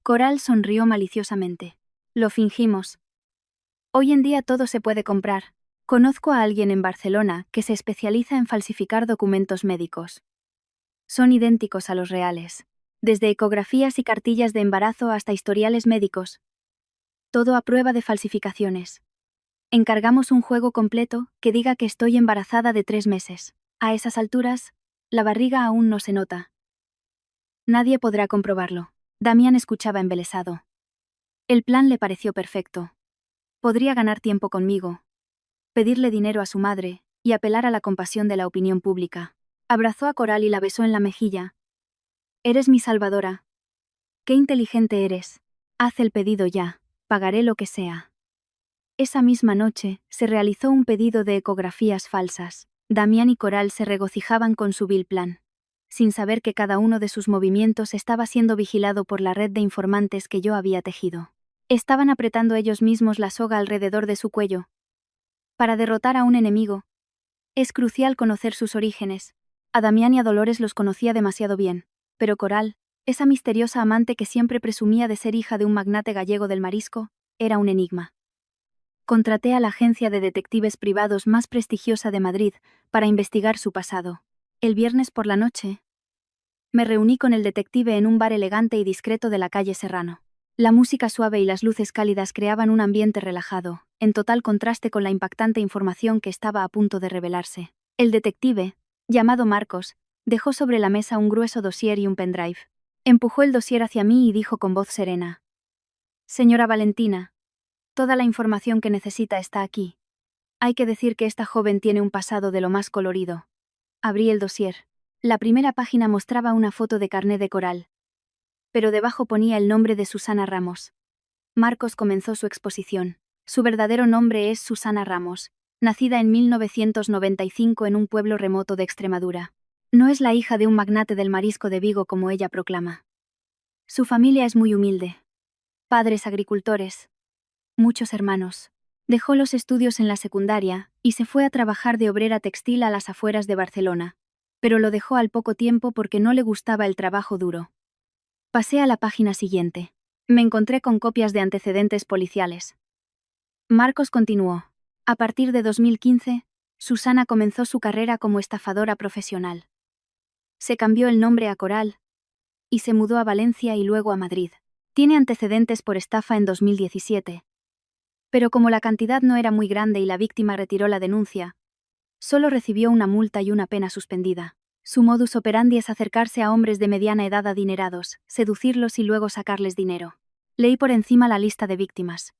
Coral sonrió maliciosamente. Lo fingimos. Hoy en día todo se puede comprar. Conozco a alguien en Barcelona que se especializa en falsificar documentos médicos. Son idénticos a los reales. Desde ecografías y cartillas de embarazo hasta historiales médicos. Todo a prueba de falsificaciones. Encargamos un juego completo que diga que estoy embarazada de 3 meses. A esas alturas, la barriga aún no se nota. Nadie podrá comprobarlo. Damián escuchaba embelesado. El plan le pareció perfecto. Podría ganar tiempo conmigo, pedirle dinero a su madre y apelar a la compasión de la opinión pública. Abrazó a Coral y la besó en la mejilla. Eres mi salvadora. Qué inteligente eres. Haz el pedido ya, pagaré lo que sea. Esa misma noche, se realizó un pedido de ecografías falsas. Damián y Coral se regocijaban con su vil plan, sin saber que cada uno de sus movimientos estaba siendo vigilado por la red de informantes que yo había tejido. Estaban apretando ellos mismos la soga alrededor de su cuello. Para derrotar a un enemigo, es crucial conocer sus orígenes. A Damián y a Dolores los conocía demasiado bien, pero Coral, esa misteriosa amante que siempre presumía de ser hija de un magnate gallego del marisco, era un enigma. Contraté a la agencia de detectives privados más prestigiosa de Madrid para investigar su pasado. El viernes por la noche, me reuní con el detective en un bar elegante y discreto de la calle Serrano. La música suave y las luces cálidas creaban un ambiente relajado, en total contraste con la impactante información que estaba a punto de revelarse. El detective, llamado Marcos, dejó sobre la mesa un grueso dossier y un pendrive. Empujó el dossier hacia mí y dijo con voz serena: Señora Valentina, toda la información que necesita está aquí. Hay que decir que esta joven tiene un pasado de lo más colorido. Abrí el dossier. La primera página mostraba una foto de carné de Coral, pero debajo ponía el nombre de Susana Ramos. Marcos comenzó su exposición. Su verdadero nombre es Susana Ramos, nacida en 1995 en un pueblo remoto de Extremadura. No es la hija de un magnate del marisco de Vigo como ella proclama. Su familia es muy humilde. Padres agricultores. Muchos hermanos. Dejó los estudios en la secundaria y se fue a trabajar de obrera textil a las afueras de Barcelona, pero lo dejó al poco tiempo porque no le gustaba el trabajo duro. Pasé a la página siguiente. Me encontré con copias de antecedentes policiales. Marcos continuó. A partir de 2015, Susana comenzó su carrera como estafadora profesional. Se cambió el nombre a Coral y se mudó a Valencia y luego a Madrid. Tiene antecedentes por estafa en 2017. Pero como la cantidad no era muy grande y la víctima retiró la denuncia, solo recibió una multa y una pena suspendida. Su modus operandi es acercarse a hombres de mediana edad adinerados, seducirlos y luego sacarles dinero. Leí por encima la lista de víctimas.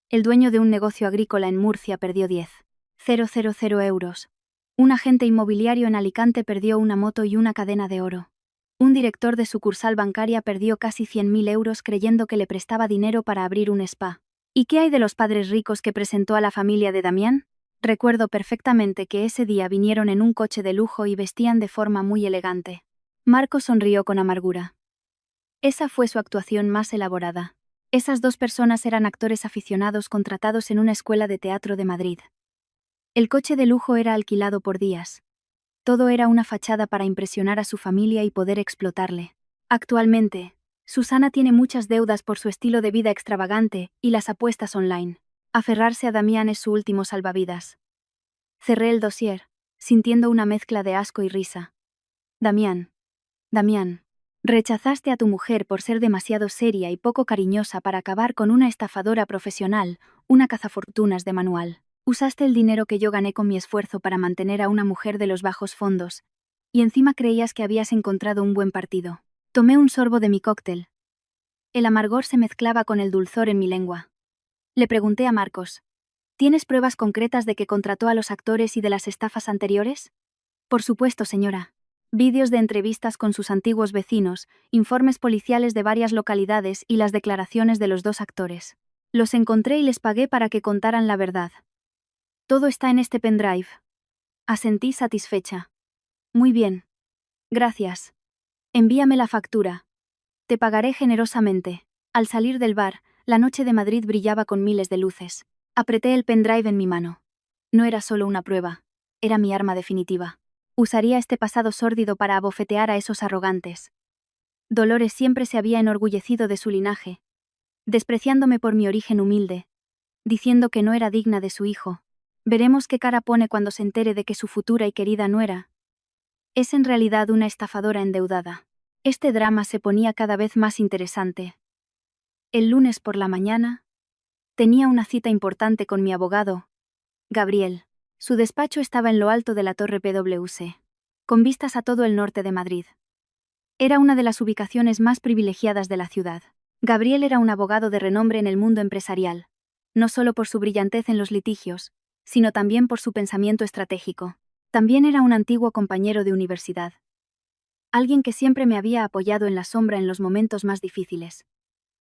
El dueño de un negocio agrícola en Murcia perdió 10.000 euros. Un agente inmobiliario en Alicante perdió una moto y una cadena de oro. Un director de sucursal bancaria perdió casi 100.000 euros creyendo que le prestaba dinero para abrir un spa. ¿Y qué hay de los padres ricos que presentó a la familia de Damián? Recuerdo perfectamente que ese día vinieron en un coche de lujo y vestían de forma muy elegante. Marco sonrió con amargura. Esa fue su actuación más elaborada. Esas dos personas eran actores aficionados contratados en una escuela de teatro de Madrid. El coche de lujo era alquilado por días. Todo era una fachada para impresionar a su familia y poder explotarle. Actualmente, Susana tiene muchas deudas por su estilo de vida extravagante y las apuestas online. Aferrarse a Damián es su último salvavidas. Cerré el dossier, sintiendo una mezcla de asco y risa. Damián. Rechazaste a tu mujer por ser demasiado seria y poco cariñosa para acabar con una estafadora profesional, una cazafortunas de manual. Usaste el dinero que yo gané con mi esfuerzo para mantener a una mujer de los bajos fondos, y encima creías que habías encontrado un buen partido. Tomé un sorbo de mi cóctel. El amargor se mezclaba con el dulzor en mi lengua. Le pregunté a Marcos: ¿Tienes pruebas concretas de que contrató a los actores y de las estafas anteriores? Por supuesto, señora. Vídeos de entrevistas con sus antiguos vecinos, informes policiales de varias localidades y las declaraciones de los dos actores. Los encontré y les pagué para que contaran la verdad. Todo está en este pendrive. Asentí satisfecha. Muy bien. Gracias. Envíame la factura. Te pagaré generosamente. Al salir del bar, la noche de Madrid brillaba con miles de luces. Apreté el pendrive en mi mano. No era solo una prueba, era mi arma definitiva. Usaría este pasado sórdido para abofetear a esos arrogantes. Dolores siempre se había enorgullecido de su linaje, despreciándome por mi origen humilde, diciendo que no era digna de su hijo. Veremos qué cara pone cuando se entere de que su futura y querida nuera es en realidad una estafadora endeudada. Este drama se ponía cada vez más interesante. El lunes por la mañana, tenía una cita importante con mi abogado, Gabriel. Su despacho estaba en lo alto de la Torre PwC, con vistas a todo el norte de Madrid. Era una de las ubicaciones más privilegiadas de la ciudad. Gabriel era un abogado de renombre en el mundo empresarial, no solo por su brillantez en los litigios, sino también por su pensamiento estratégico. También era un antiguo compañero de universidad. Alguien que siempre me había apoyado en la sombra en los momentos más difíciles.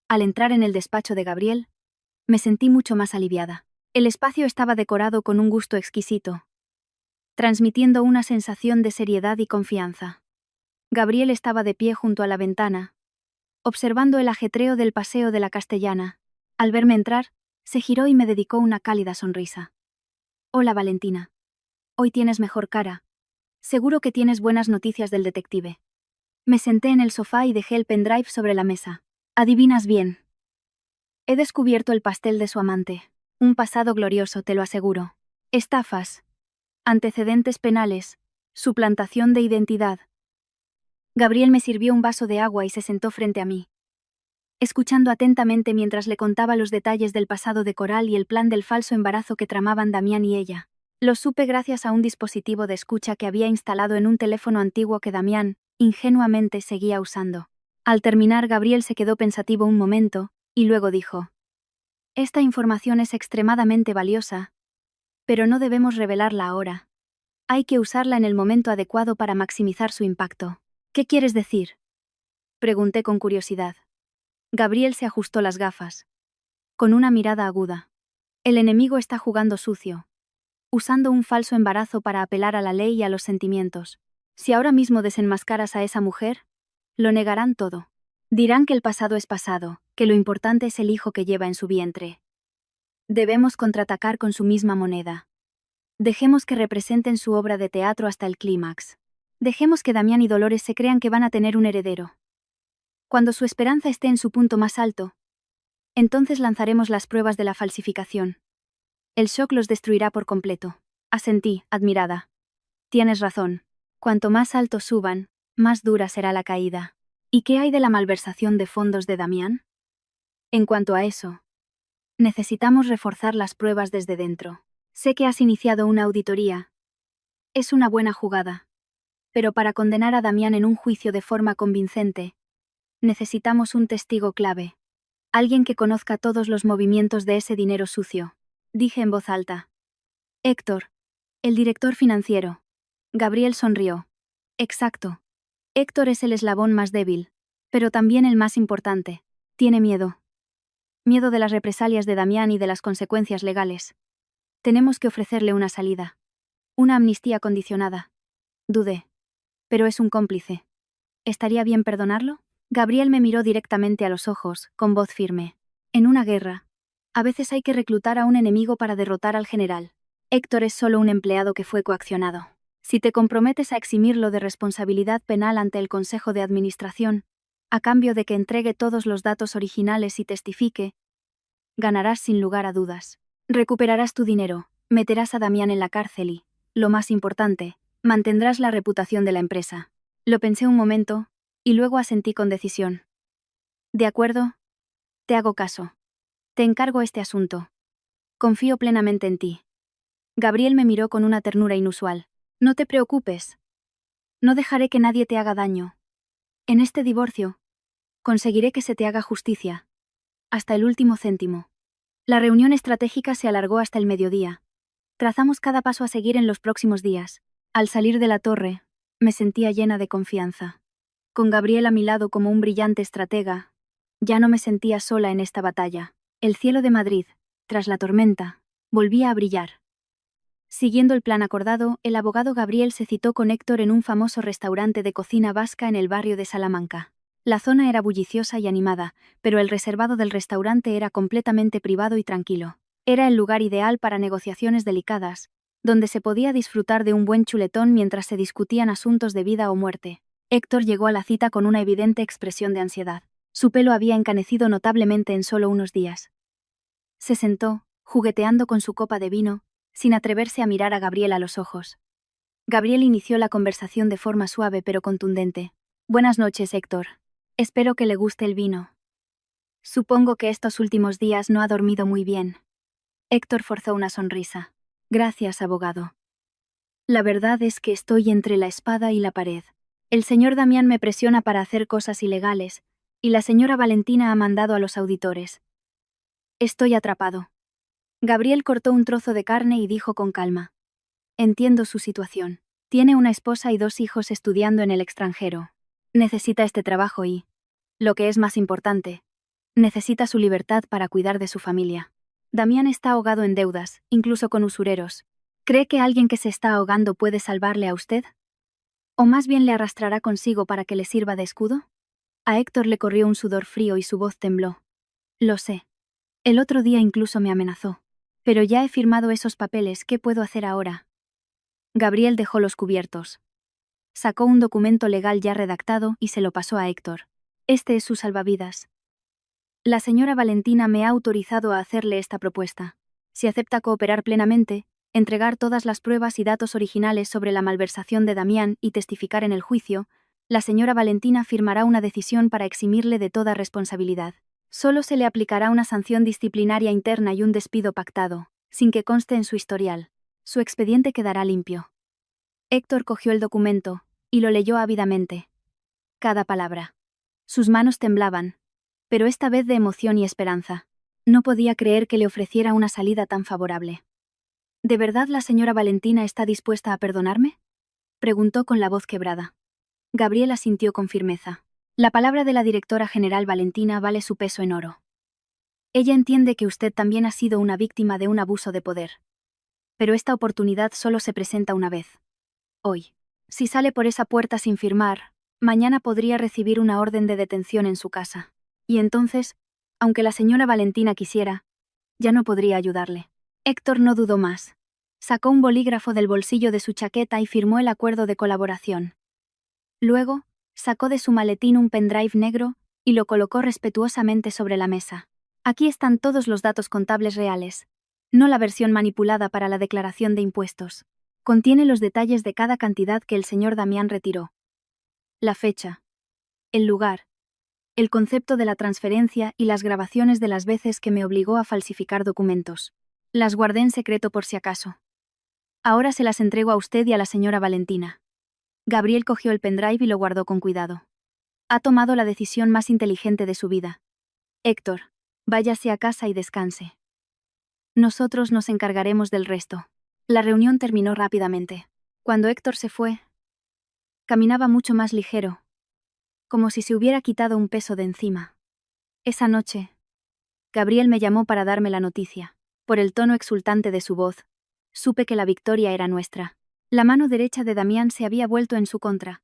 Al entrar en el despacho de Gabriel, me sentí mucho más aliviada. El espacio estaba decorado con un gusto exquisito, transmitiendo una sensación de seriedad y confianza. Gabriel estaba de pie junto a la ventana, observando el ajetreo del paseo de la Castellana. Al verme entrar, se giró y me dedicó una cálida sonrisa. Hola, Valentina. Hoy tienes mejor cara. Seguro que tienes buenas noticias del detective. Me senté en el sofá y dejé el pendrive sobre la mesa. Adivinas bien. He descubierto el pastel de su amante. Un pasado glorioso, te lo aseguro. Estafas, antecedentes penales, suplantación de identidad. Gabriel me sirvió un vaso de agua y se sentó frente a mí, escuchando atentamente mientras le contaba los detalles del pasado de Coral y el plan del falso embarazo que tramaban Damián y ella. Lo supe gracias a un dispositivo de escucha que había instalado en un teléfono antiguo que Damián, ingenuamente, seguía usando. Al terminar, Gabriel se quedó pensativo un momento, y luego dijo: Esta información es extremadamente valiosa, pero no debemos revelarla ahora. Hay que usarla en el momento adecuado para maximizar su impacto. ¿Qué quieres decir?, pregunté con curiosidad. Gabriel se ajustó las gafas, con una mirada aguda. El enemigo está jugando sucio, usando un falso embarazo para apelar a la ley y a los sentimientos. Si ahora mismo desenmascaras a esa mujer, lo negarán todo. Dirán que el pasado es pasado, que lo importante es el hijo que lleva en su vientre. Debemos contraatacar con su misma moneda. Dejemos que representen su obra de teatro hasta el clímax. Dejemos que Damián y Dolores se crean que van a tener un heredero. Cuando su esperanza esté en su punto más alto, entonces lanzaremos las pruebas de la falsificación. El shock los destruirá por completo. Asentí, admirada. Tienes razón. Cuanto más alto suban, más dura será la caída. ¿Y qué hay de la malversación de fondos de Damián? En cuanto a eso, necesitamos reforzar las pruebas desde dentro. Sé que has iniciado una auditoría. Es una buena jugada. Pero para condenar a Damián en un juicio de forma convincente, necesitamos un testigo clave. Alguien que conozca todos los movimientos de ese dinero sucio. Dije en voz alta. Héctor, el director financiero. Gabriel sonrió. Exacto. Héctor es el eslabón más débil, pero también el más importante. Tiene miedo. Miedo de las represalias de Damián y de las consecuencias legales. Tenemos que ofrecerle una salida. Una amnistía condicionada. Dudé. Pero es un cómplice. ¿Estaría bien perdonarlo? Gabriel me miró directamente a los ojos, con voz firme. En una guerra, a veces hay que reclutar a un enemigo para derrotar al general. Héctor es solo un empleado que fue coaccionado. Si te comprometes a eximirlo de responsabilidad penal ante el Consejo de Administración, a cambio de que entregue todos los datos originales y testifique, ganarás sin lugar a dudas. Recuperarás tu dinero, meterás a Damián en la cárcel y, lo más importante, mantendrás la reputación de la empresa. Lo pensé un momento, y luego asentí con decisión. De acuerdo, te hago caso. Te encargo este asunto. Confío plenamente en ti. Gabriel me miró con una ternura inusual. No te preocupes. No dejaré que nadie te haga daño. En este divorcio, conseguiré que se te haga justicia. Hasta el último céntimo. La reunión estratégica se alargó hasta el mediodía. Trazamos cada paso a seguir en los próximos días. Al salir de la torre, me sentía llena de confianza. Con Gabriel a mi lado como un brillante estratega, ya no me sentía sola en esta batalla. El cielo de Madrid, tras la tormenta, volvía a brillar. Siguiendo el plan acordado, el abogado Gabriel se citó con Héctor en un famoso restaurante de cocina vasca en el barrio de Salamanca. La zona era bulliciosa y animada, pero el reservado del restaurante era completamente privado y tranquilo. Era el lugar ideal para negociaciones delicadas, donde se podía disfrutar de un buen chuletón mientras se discutían asuntos de vida o muerte. Héctor llegó a la cita con una evidente expresión de ansiedad. Su pelo había encanecido notablemente en solo unos días. Se sentó, jugueteando con su copa de vino, sin atreverse a mirar a Gabriel a los ojos. Gabriel inició la conversación de forma suave pero contundente. Buenas noches, Héctor. Espero que le guste el vino. Supongo que estos últimos días no ha dormido muy bien. Héctor forzó una sonrisa. Gracias, abogado. La verdad es que estoy entre la espada y la pared. El señor Damián me presiona para hacer cosas ilegales, y la señora Valentina ha mandado a los auditores. Estoy atrapado. Gabriel cortó un trozo de carne y dijo con calma. Entiendo su situación. Tiene una esposa y 2 hijos estudiando en el extranjero. Necesita este trabajo y, lo que es más importante, necesita su libertad para cuidar de su familia. Damián está ahogado en deudas, incluso con usureros. ¿Cree que alguien que se está ahogando puede salvarle a usted? ¿O más bien le arrastrará consigo para que le sirva de escudo? A Héctor le corrió un sudor frío y su voz tembló. Lo sé. El otro día incluso me amenazó. Pero ya he firmado esos papeles, ¿qué puedo hacer ahora? Gabriel dejó los cubiertos. Sacó un documento legal ya redactado y se lo pasó a Héctor. Este es su salvavidas. La señora Valentina me ha autorizado a hacerle esta propuesta. Si acepta cooperar plenamente, entregar todas las pruebas y datos originales sobre la malversación de Damián y testificar en el juicio, la señora Valentina firmará una decisión para eximirle de toda responsabilidad. Solo se le aplicará una sanción disciplinaria interna y un despido pactado, sin que conste en su historial. Su expediente quedará limpio. Héctor cogió el documento y lo leyó ávidamente. Cada palabra. Sus manos temblaban, pero esta vez de emoción y esperanza. No podía creer que le ofreciera una salida tan favorable. ¿De verdad la señora Valentina está dispuesta a perdonarme?, preguntó con la voz quebrada. Gabriel asintió con firmeza. La palabra de la directora general Valentina vale su peso en oro. Ella entiende que usted también ha sido una víctima de un abuso de poder. Pero esta oportunidad solo se presenta una vez. Hoy. Si sale por esa puerta sin firmar, mañana podría recibir una orden de detención en su casa. Y entonces, aunque la señora Valentina quisiera, ya no podría ayudarle. Héctor no dudó más. Sacó un bolígrafo del bolsillo de su chaqueta y firmó el acuerdo de colaboración. Luego, sacó de su maletín un pendrive negro y lo colocó respetuosamente sobre la mesa. Aquí están todos los datos contables reales, no la versión manipulada para la declaración de impuestos. Contiene los detalles de cada cantidad que el señor Damián retiró. La fecha, el lugar, el concepto de la transferencia y las grabaciones de las veces que me obligó a falsificar documentos. Las guardé en secreto por si acaso. Ahora se las entrego a usted y a la señora Valentina. Gabriel cogió el pendrive y lo guardó con cuidado. Ha tomado la decisión más inteligente de su vida. Héctor, váyase a casa y descanse. Nosotros nos encargaremos del resto. La reunión terminó rápidamente. Cuando Héctor se fue, caminaba mucho más ligero, como si se hubiera quitado un peso de encima. Esa noche, Gabriel me llamó para darme la noticia. Por el tono exultante de su voz, supe que la victoria era nuestra. La mano derecha de Damián se había vuelto en su contra,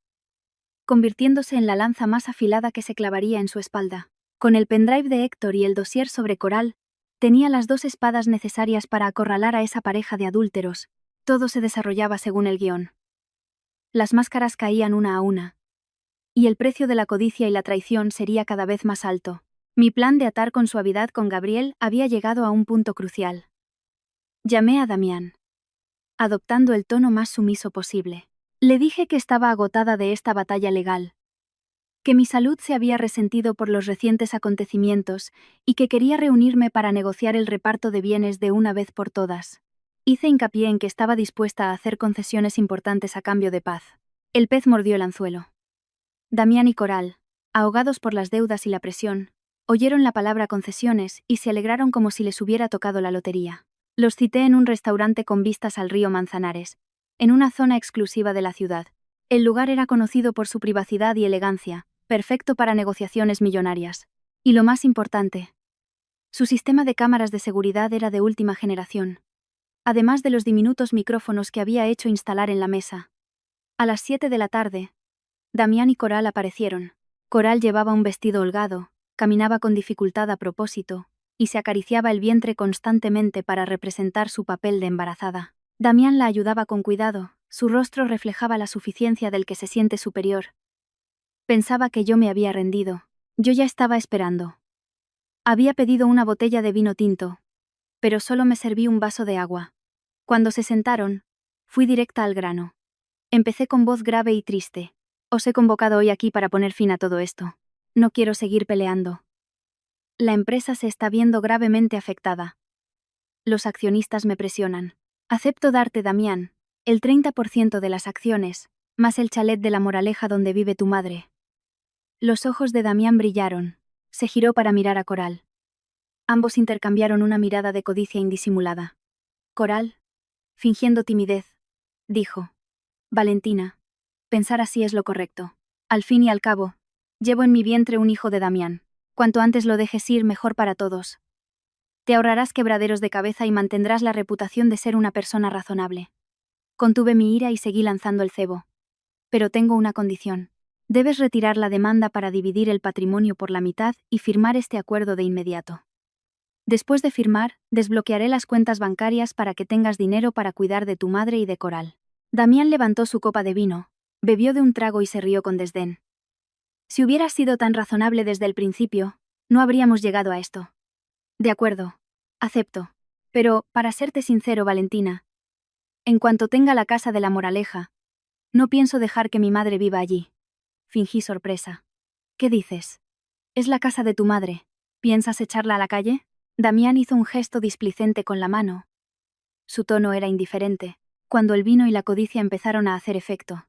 convirtiéndose en la lanza más afilada que se clavaría en su espalda. Con el pendrive de Héctor y el dossier sobre Coral, tenía las 2 espadas necesarias para acorralar a esa pareja de adúlteros. Todo se desarrollaba según el guión. Las máscaras caían una a una, y el precio de la codicia y la traición sería cada vez más alto. Mi plan de atar con suavidad con Gabriel había llegado a un punto crucial. Llamé a Damián, adoptando el tono más sumiso posible. Le dije que estaba agotada de esta batalla legal, que mi salud se había resentido por los recientes acontecimientos y que quería reunirme para negociar el reparto de bienes de una vez por todas. Hice hincapié en que estaba dispuesta a hacer concesiones importantes a cambio de paz. El pez mordió el anzuelo. Damián y Coral, ahogados por las deudas y la presión, Oyeron la palabra concesiones y se alegraron como si les hubiera tocado la lotería. Los cité en un restaurante con vistas al río Manzanares, en una zona exclusiva de la ciudad. El lugar era conocido por su privacidad y elegancia, perfecto para negociaciones millonarias. Y lo más importante, su sistema de cámaras de seguridad era de última generación. Además de los diminutos micrófonos que había hecho instalar en la mesa. A las 7 de la tarde, Damián y Coral aparecieron. Coral llevaba un vestido holgado, caminaba con dificultad a propósito, y se acariciaba el vientre constantemente para representar su papel de embarazada. Damián la ayudaba con cuidado, su rostro reflejaba la suficiencia del que se siente superior. Pensaba que yo me había rendido. Yo ya estaba esperando. Había pedido una botella de vino tinto, pero solo me serví un vaso de agua. Cuando se sentaron, fui directa al grano. Empecé con voz grave y triste. Os he convocado hoy aquí para poner fin a todo esto. No quiero seguir peleando. La empresa se está viendo gravemente afectada. Los accionistas me presionan. Acepto darte, Damián, el 30% de las acciones, más el chalet de La Moraleja donde vive tu madre. Los ojos de Damián brillaron. Se giró para mirar a Coral. Ambos intercambiaron una mirada de codicia indisimulada. Coral, fingiendo timidez, dijo: Valentina, pensar así es lo correcto. Al fin y al cabo, llevo en mi vientre un hijo de Damián. Cuanto antes lo dejes ir, mejor para todos. Te ahorrarás quebraderos de cabeza y mantendrás la reputación de ser una persona razonable. Contuve mi ira y seguí lanzando el cebo. Pero tengo una condición. Debes retirar la demanda para dividir el patrimonio por la mitad y firmar este acuerdo de inmediato. Después de firmar, desbloquearé las cuentas bancarias para que tengas dinero para cuidar de tu madre y de Coral. Damián levantó su copa de vino, bebió de un trago y se rió con desdén. Si hubieras sido tan razonable desde el principio, no habríamos llegado a esto. De acuerdo. Acepto. Pero, para serte sincero, Valentina, en cuanto tenga la casa de La Moraleja, no pienso dejar que mi madre viva allí. Fingí sorpresa. ¿Qué dices? Es la casa de tu madre. ¿Piensas echarla a la calle? Damián hizo un gesto displicente con la mano. Su tono era indiferente, cuando el vino y la codicia empezaron a hacer efecto.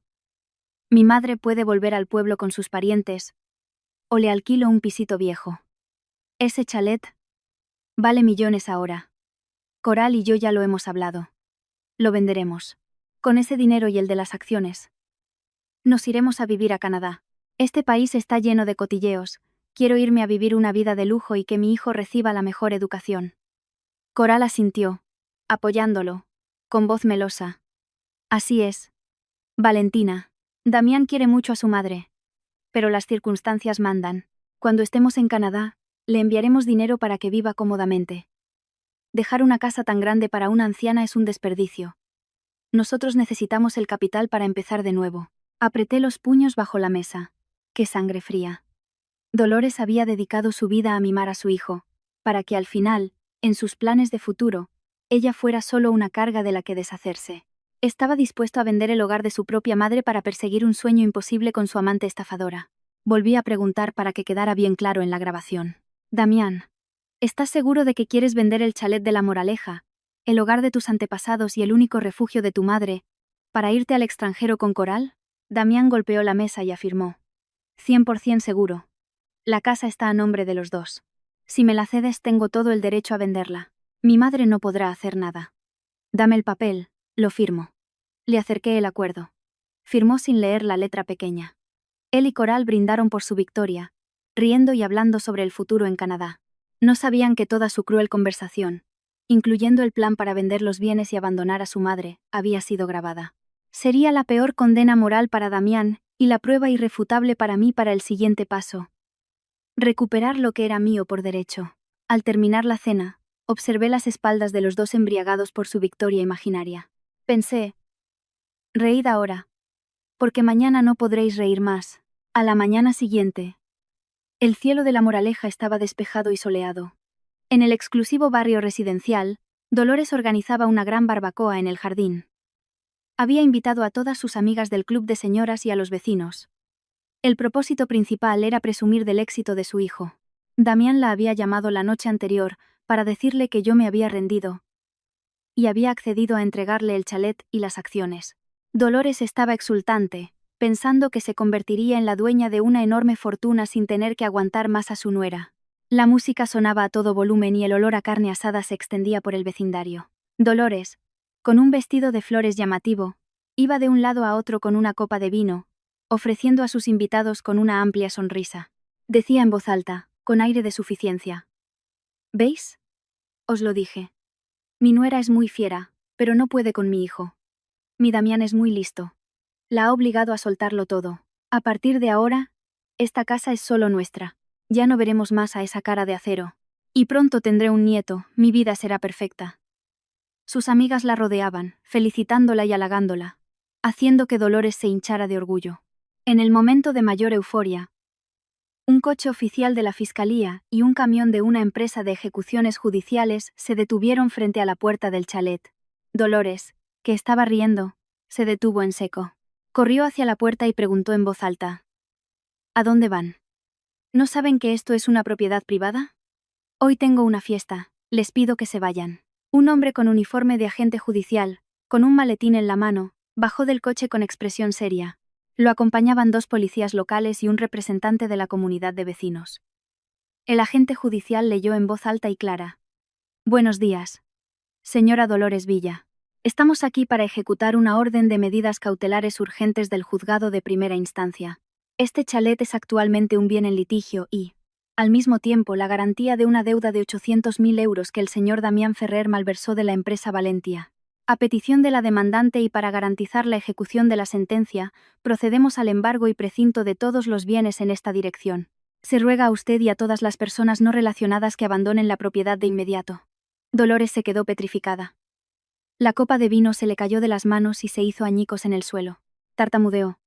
Mi madre puede volver al pueblo con sus parientes, o le alquilo un pisito viejo. Ese chalet vale millones ahora. Coral y yo ya lo hemos hablado. Lo venderemos. Con ese dinero y el de las acciones, nos iremos a vivir a Canadá. Este país está lleno de cotilleos. Quiero irme a vivir una vida de lujo y que mi hijo reciba la mejor educación. Coral asintió, apoyándolo, con voz melosa. Así es. Valentina. Damián quiere mucho a su madre. Pero las circunstancias mandan. Cuando estemos en Canadá, le enviaremos dinero para que viva cómodamente. Dejar una casa tan grande para una anciana es un desperdicio. Nosotros necesitamos el capital para empezar de nuevo. Apreté los puños bajo la mesa. ¡Qué sangre fría! Dolores había dedicado su vida a mimar a su hijo, para que al final, en sus planes de futuro, ella fuera solo una carga de la que deshacerse. Estaba dispuesto a vender el hogar de su propia madre para perseguir un sueño imposible con su amante estafadora. Volví a preguntar para que quedara bien claro en la grabación. Damián, ¿estás seguro de que quieres vender el chalet de La Moraleja, el hogar de tus antepasados y el único refugio de tu madre, para irte al extranjero con Coral? Damián golpeó la mesa y afirmó. 100% seguro. La casa está a nombre de los dos. Si me la cedes, tengo todo el derecho a venderla. Mi madre no podrá hacer nada. Dame el papel, lo firmo. Le acerqué el acuerdo. Firmó sin leer la letra pequeña. Él y Coral brindaron por su victoria, riendo y hablando sobre el futuro en Canadá. No sabían que toda su cruel conversación, incluyendo el plan para vender los bienes y abandonar a su madre, había sido grabada. Sería la peor condena moral para Damián, y la prueba irrefutable para mí para el siguiente paso. Recuperar lo que era mío por derecho. Al terminar la cena, observé las espaldas de los dos embriagados por su victoria imaginaria. Pensé, reíd ahora, porque mañana no podréis reír más. A la mañana siguiente, el cielo de La Moraleja estaba despejado y soleado. En el exclusivo barrio residencial, Dolores organizaba una gran barbacoa en el jardín. Había invitado a todas sus amigas del club de señoras y a los vecinos. El propósito principal era presumir del éxito de su hijo. Damián la había llamado la noche anterior para decirle que yo me había rendido y había accedido a entregarle el chalet y las acciones. Dolores estaba exultante, pensando que se convertiría en la dueña de una enorme fortuna sin tener que aguantar más a su nuera. La música sonaba a todo volumen y el olor a carne asada se extendía por el vecindario. Dolores, con un vestido de flores llamativo, iba de un lado a otro con una copa de vino, ofreciendo a sus invitados con una amplia sonrisa. Decía en voz alta, con aire de suficiencia: ¿Veis? Os lo dije. Mi nuera es muy fiera, pero no puede con mi hijo. Mi Damián es muy listo. La ha obligado a soltarlo todo. A partir de ahora, esta casa es solo nuestra. Ya no veremos más a esa cara de acero. Y pronto tendré un nieto, mi vida será perfecta. Sus amigas la rodeaban, felicitándola y halagándola, haciendo que Dolores se hinchara de orgullo. En el momento de mayor euforia, un coche oficial de la Fiscalía y un camión de una empresa de ejecuciones judiciales se detuvieron frente a la puerta del chalet. Dolores, que estaba riendo, se detuvo en seco. Corrió hacia la puerta y preguntó en voz alta: ¿A dónde van? ¿No saben que esto es una propiedad privada? Hoy tengo una fiesta, les pido que se vayan. Un hombre con uniforme de agente judicial, con un maletín en la mano, bajó del coche con expresión seria. Lo acompañaban 2 policías locales y un representante de la comunidad de vecinos. El agente judicial leyó en voz alta y clara: Buenos días, señora Dolores Villa. Estamos aquí para ejecutar una orden de medidas cautelares urgentes del juzgado de primera instancia. Este chalet es actualmente un bien en litigio y, al mismo tiempo, la garantía de una deuda de 800.000 euros que el señor Damián Ferrer malversó de la empresa Valentia. A petición de la demandante y para garantizar la ejecución de la sentencia, procedemos al embargo y precinto de todos los bienes en esta dirección. Se ruega a usted y a todas las personas no relacionadas que abandonen la propiedad de inmediato. Dolores se quedó petrificada. La copa de vino se le cayó de las manos y se hizo añicos en el suelo. Tartamudeó.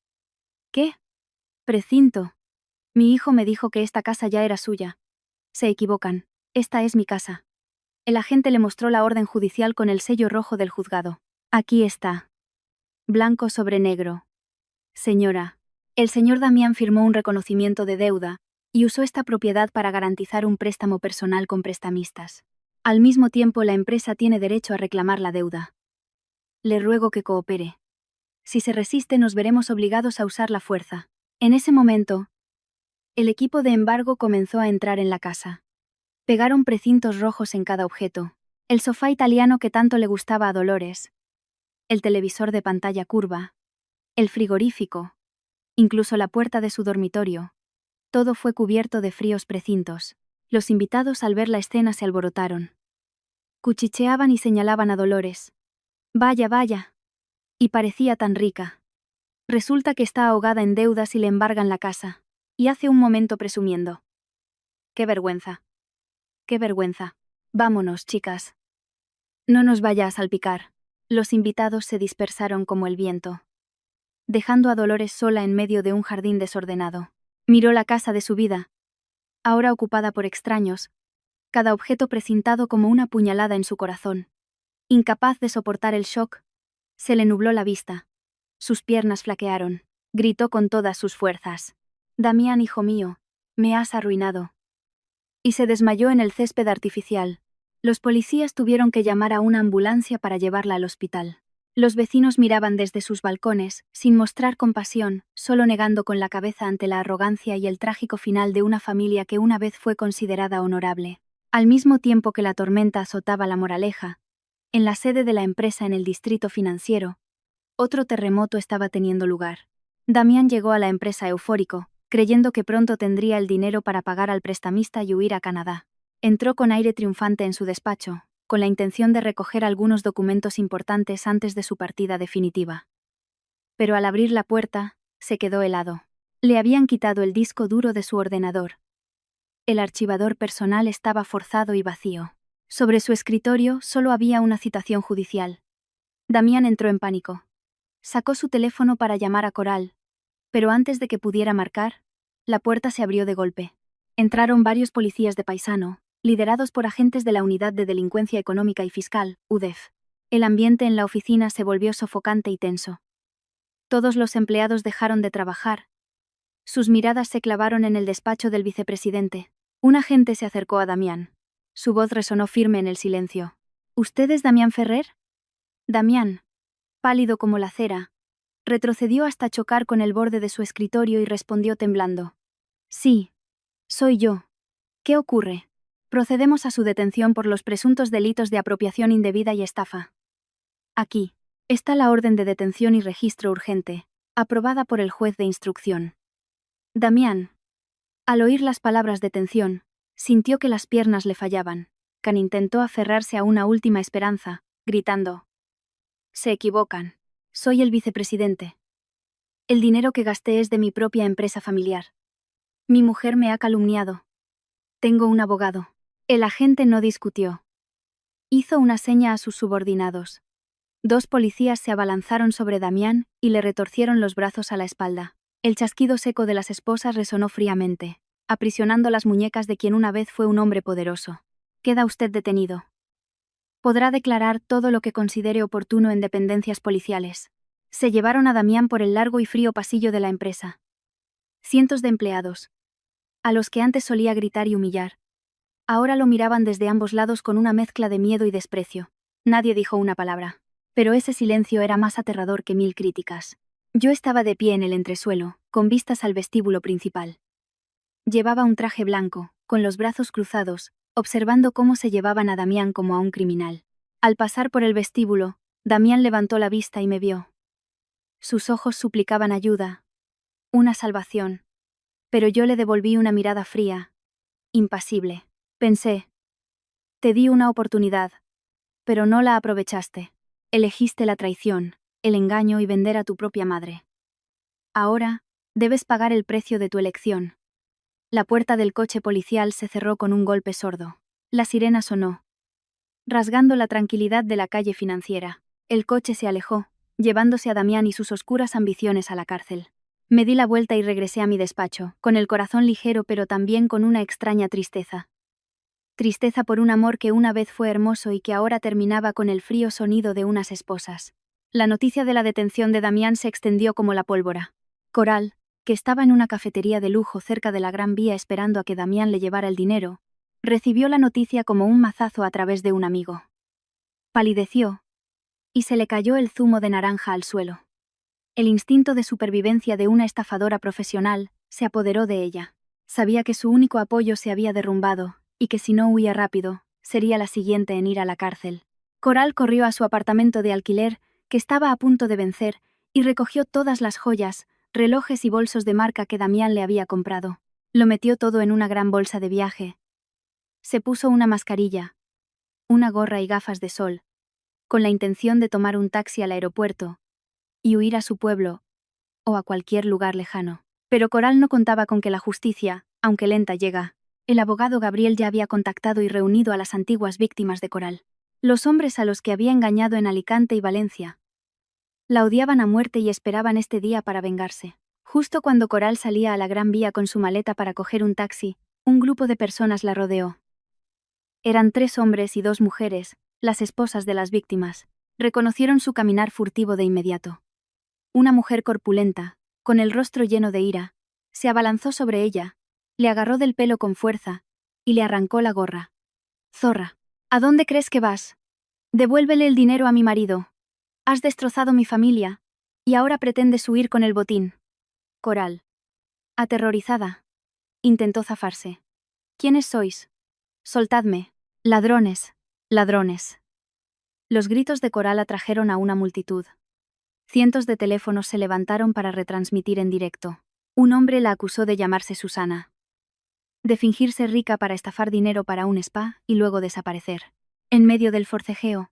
¿Qué? Precinto. Mi hijo me dijo que esta casa ya era suya. Se equivocan. Esta es mi casa. El agente le mostró la orden judicial con el sello rojo del juzgado. Aquí está. Blanco sobre negro. Señora, el señor Damián firmó un reconocimiento de deuda y usó esta propiedad para garantizar un préstamo personal con prestamistas. Al mismo tiempo, la empresa tiene derecho a reclamar la deuda. Le ruego que coopere. Si se resiste, nos veremos obligados a usar la fuerza. En ese momento, el equipo de embargo comenzó a entrar en la casa. Pegaron precintos rojos en cada objeto. El sofá italiano que tanto le gustaba a Dolores. El televisor de pantalla curva. El frigorífico. Incluso la puerta de su dormitorio. Todo fue cubierto de fríos precintos. Los invitados al ver la escena se alborotaron. Cuchicheaban y señalaban a Dolores. Vaya, vaya. Y parecía tan rica. Resulta que está ahogada en deudas y le embargan la casa. Y hace un momento presumiendo. ¡Qué vergüenza! ¡Qué vergüenza! Vámonos, chicas. No nos vaya a salpicar. Los invitados se dispersaron como el viento, dejando a Dolores sola en medio de un jardín desordenado. Miró la casa de su vida, ahora ocupada por extraños, cada objeto precintado como una puñalada en su corazón. Incapaz de soportar el shock, se le nubló la vista. Sus piernas flaquearon. Gritó con todas sus fuerzas: Damián, hijo mío, me has arruinado. Y se desmayó en el césped artificial. Los policías tuvieron que llamar a una ambulancia para llevarla al hospital. Los vecinos miraban desde sus balcones, sin mostrar compasión, solo negando con la cabeza ante la arrogancia y el trágico final de una familia que una vez fue considerada honorable. Al mismo tiempo que la tormenta azotaba La Moraleja, en la sede de la empresa en el distrito financiero, otro terremoto estaba teniendo lugar. Damián llegó a la empresa eufórico, creyendo que pronto tendría el dinero para pagar al prestamista y huir a Canadá. Entró con aire triunfante en su despacho, con la intención de recoger algunos documentos importantes antes de su partida definitiva. Pero al abrir la puerta, se quedó helado. Le habían quitado el disco duro de su ordenador. El archivador personal estaba forzado y vacío. Sobre su escritorio solo había una citación judicial. Damián entró en pánico. Sacó su teléfono para llamar a Coral, pero antes de que pudiera marcar, la puerta se abrió de golpe. Entraron varios policías de paisano, liderados por agentes de la Unidad de Delincuencia Económica y Fiscal, UDEF. El ambiente en la oficina se volvió sofocante y tenso. Todos los empleados dejaron de trabajar. Sus miradas se clavaron en el despacho del vicepresidente. Un agente se acercó a Damián. Su voz resonó firme en el silencio. ¿Usted es Damián Ferrer? Damián, pálido como la cera, retrocedió hasta chocar con el borde de su escritorio y respondió temblando: Sí, soy yo. ¿Qué ocurre? Procedemos a su detención por los presuntos delitos de apropiación indebida y estafa. Aquí está la orden de detención y registro urgente, aprobada por el juez de instrucción. Damián, al oír las palabras detención, sintió que las piernas le fallaban. Can intentó aferrarse a una última esperanza, gritando: «Se equivocan. Soy el vicepresidente. El dinero que gasté es de mi propia empresa familiar. Mi mujer me ha calumniado. Tengo un abogado». El agente no discutió. Hizo una seña a sus subordinados. 2 policías se abalanzaron sobre Damián y le retorcieron los brazos a la espalda. El chasquido seco de las esposas resonó fríamente, aprisionando las muñecas de quien una vez fue un hombre poderoso. «Queda usted detenido. Podrá declarar todo lo que considere oportuno en dependencias policiales». Se llevaron a Damián por el largo y frío pasillo de la empresa. Cientos de empleados, a los que antes solía gritar y humillar, ahora lo miraban desde ambos lados con una mezcla de miedo y desprecio. Nadie dijo una palabra, pero ese silencio era más aterrador que 1000 críticas. Yo estaba de pie en el entresuelo, con vistas al vestíbulo principal. Llevaba un traje blanco, con los brazos cruzados, observando cómo se llevaban a Damián como a un criminal. Al pasar por el vestíbulo, Damián levantó la vista y me vio. Sus ojos suplicaban ayuda, una salvación, pero yo le devolví una mirada fría, impasible. Pensé: te di una oportunidad, pero no la aprovechaste. Elegiste la traición, el engaño y vender a tu propia madre. Ahora, debes pagar el precio de tu elección. La puerta del coche policial se cerró con un golpe sordo. La sirena sonó, rasgando la tranquilidad de la calle Financiera. El coche se alejó, llevándose a Damián y sus oscuras ambiciones a la cárcel. Me di la vuelta y regresé a mi despacho, con el corazón ligero pero también con una extraña tristeza. Tristeza por un amor que una vez fue hermoso y que ahora terminaba con el frío sonido de unas esposas. La noticia de la detención de Damián se extendió como la pólvora. Coral, que estaba en una cafetería de lujo cerca de la Gran Vía esperando a que Damián le llevara el dinero, recibió la noticia como un mazazo a través de un amigo. Palideció, y se le cayó el zumo de naranja al suelo. El instinto de supervivencia de una estafadora profesional se apoderó de ella. Sabía que su único apoyo se había derrumbado, y que si no huía rápido, sería la siguiente en ir a la cárcel. Coral corrió a su apartamento de alquiler, que estaba a punto de vencer, y recogió todas las joyas, relojes y bolsos de marca que Damián le había comprado. Lo metió todo en una gran bolsa de viaje. Se puso una mascarilla, una gorra y gafas de sol, con la intención de tomar un taxi al aeropuerto y huir a su pueblo o a cualquier lugar lejano. Pero Coral no contaba con que la justicia, aunque lenta, llega. El abogado Gabriel ya había contactado y reunido a las antiguas víctimas de Coral, los hombres a los que había engañado en Alicante y Valencia. La odiaban a muerte y esperaban este día para vengarse. Justo cuando Coral salía a la Gran Vía con su maleta para coger un taxi, un grupo de personas la rodeó. Eran 3 hombres y 2 mujeres, las esposas de las víctimas. Reconocieron su caminar furtivo de inmediato. Una mujer corpulenta, con el rostro lleno de ira, se abalanzó sobre ella, le agarró del pelo con fuerza y le arrancó la gorra. «Zorra, ¿a dónde crees que vas? Devuélvele el dinero a mi marido. Has destrozado mi familia, y ahora pretendes huir con el botín». Coral, aterrorizada, intentó zafarse. «¿Quiénes sois? Soltadme. Ladrones, ladrones». Los gritos de Coral atrajeron a una multitud. Cientos de teléfonos se levantaron para retransmitir en directo. Un hombre la acusó de llamarse Susana, de fingirse rica para estafar dinero para un spa y luego desaparecer. En medio del forcejeo,